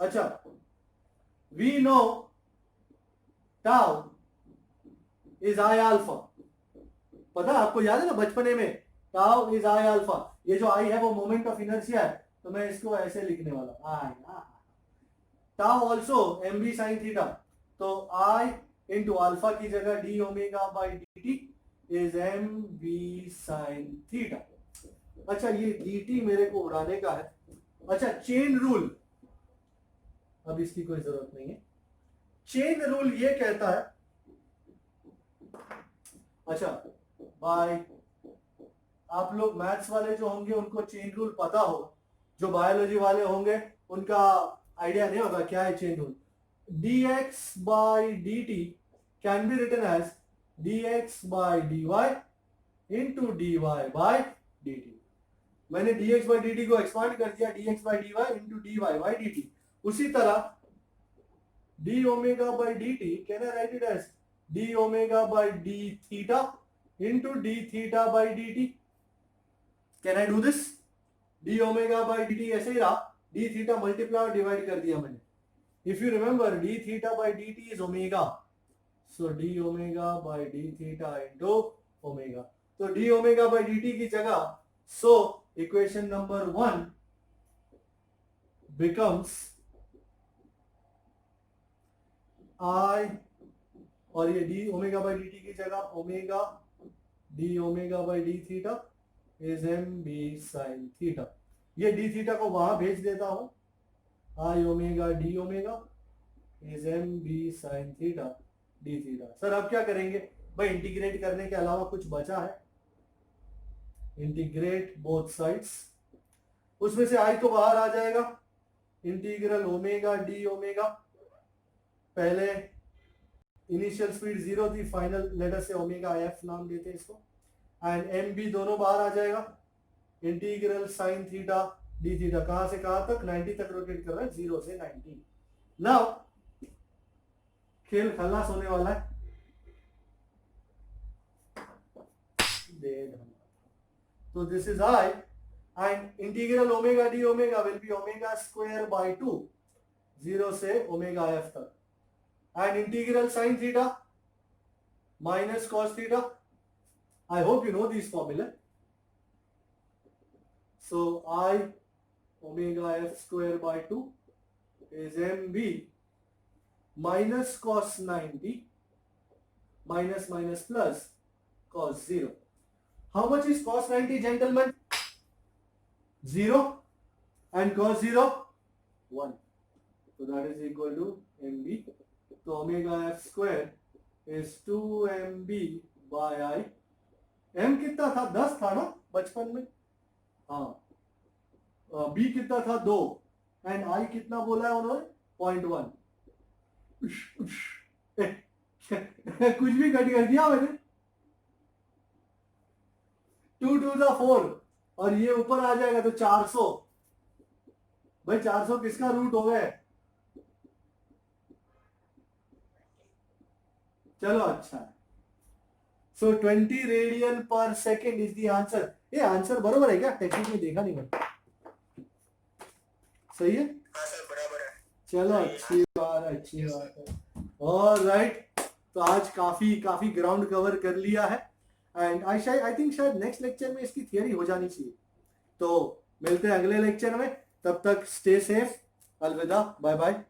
अच्छा. We know tau is I alpha. पता आपको याद है ना बचपने में टाउ इज आई अल्फा. ये जो आई है वो मोमेंट ऑफ इनर्शिया है तो मैं इसको ऐसे लिखने वाला I. Tau also M B sine theta. तो आई इंटू अल्फा की जगह D omega by D T is M B sine theta. अच्छा ये डी टी मेरे को उड़ाने का है. अच्छा चेन रूल. अब इसकी कोई जरूरत नहीं है. चेन रूल ये कहता है. अच्छा बाय आप लोग मैथ्स वाले जो होंगे उनको चेन रूल पता होगा. जो बायोलॉजी वाले होंगे उनका आइडिया नहीं होगा क्या है chain rule. dx by dt can be written as dx by dy into dy by dt. मैंने dx by dt को एक्सपांड कर दिया dx by dy into dy by dt. उसी तरह d omega by dt, can I write it as d omega by d theta into d theta by dt? Can I do this? d omega by dt ऐसे ही रहा, d theta multiply और divide कर दिया मैंने. If you remember, d theta by dt is omega. So d omega by d theta into omega. तो d omega by dt की जगह, so equation number 1 becomes I, और ये d omega by dt की जगह omega d omega by d theta is mb sin theta. ये d theta को वहां भेज देता हूं, I omega d omega is mb sin theta d theta. Sir अब क्या करेंगे भाई? इंटीग्रेट करने के अलावा कुछ बचा है? इंटीग्रेट बोथ साइड्स, उसमें से I तो बाहर आ जाएगा, इंटीग्रल ओमेगा डी ओमेगा, पहले इनिशियल स्पीड 0 थी, फाइनल लेटर से ओमेगा एफ नाम देते हैं इसको, एंड एम बी दोनों बाहर आ जाएगा, integral sine theta D theta, कहां से कहां तक? 90 तक रोटेट कर रहे हैं, 0 से 90. नाउ खेल खल्लास होने वाला है. तो this is I, and integral omega D omega will be omega square by 2, 0 से ओमेगा एफ तक, and integral sine theta minus cos theta. I hope you know these formula. So I omega f square by 2 is mb minus cos 90 minus minus plus cos 0. How much is cos 90, gentlemen? 0, and cos 0 1. So that is equal to mb. So omega f square is 2mb by I. m कितना था? 10 था ना बचपन में. हाँ, b कितना था? 2, and I कितना बोला है उन्होंने? 0.1. कुछ भी कट कर दिया मैंने. 2 to the 4, और ये ऊपर आ जाएगा तो 400. भाई 400 किसका रूट हो गए? चलो अच्छा है. So 20 रेडियन पर सेकेंड इज द आंसर. ये आंसर बरोबर है क्या? टेक्निक में देखा नहीं मैंने. सही है? हाँ सर, बराबर है. चलो अच्छी बात है. ऑलराइट, तो आज काफी ग्राउंड कवर कर लिया है, एंड आई थिंक शायद नेक्स्ट लेक्चर में इसकी थियरी हो जानी चाहिए. तो मिलते हैं अगले लेक्चर में, तब तक स्टे सेफ. अलविदा, बाय बाय.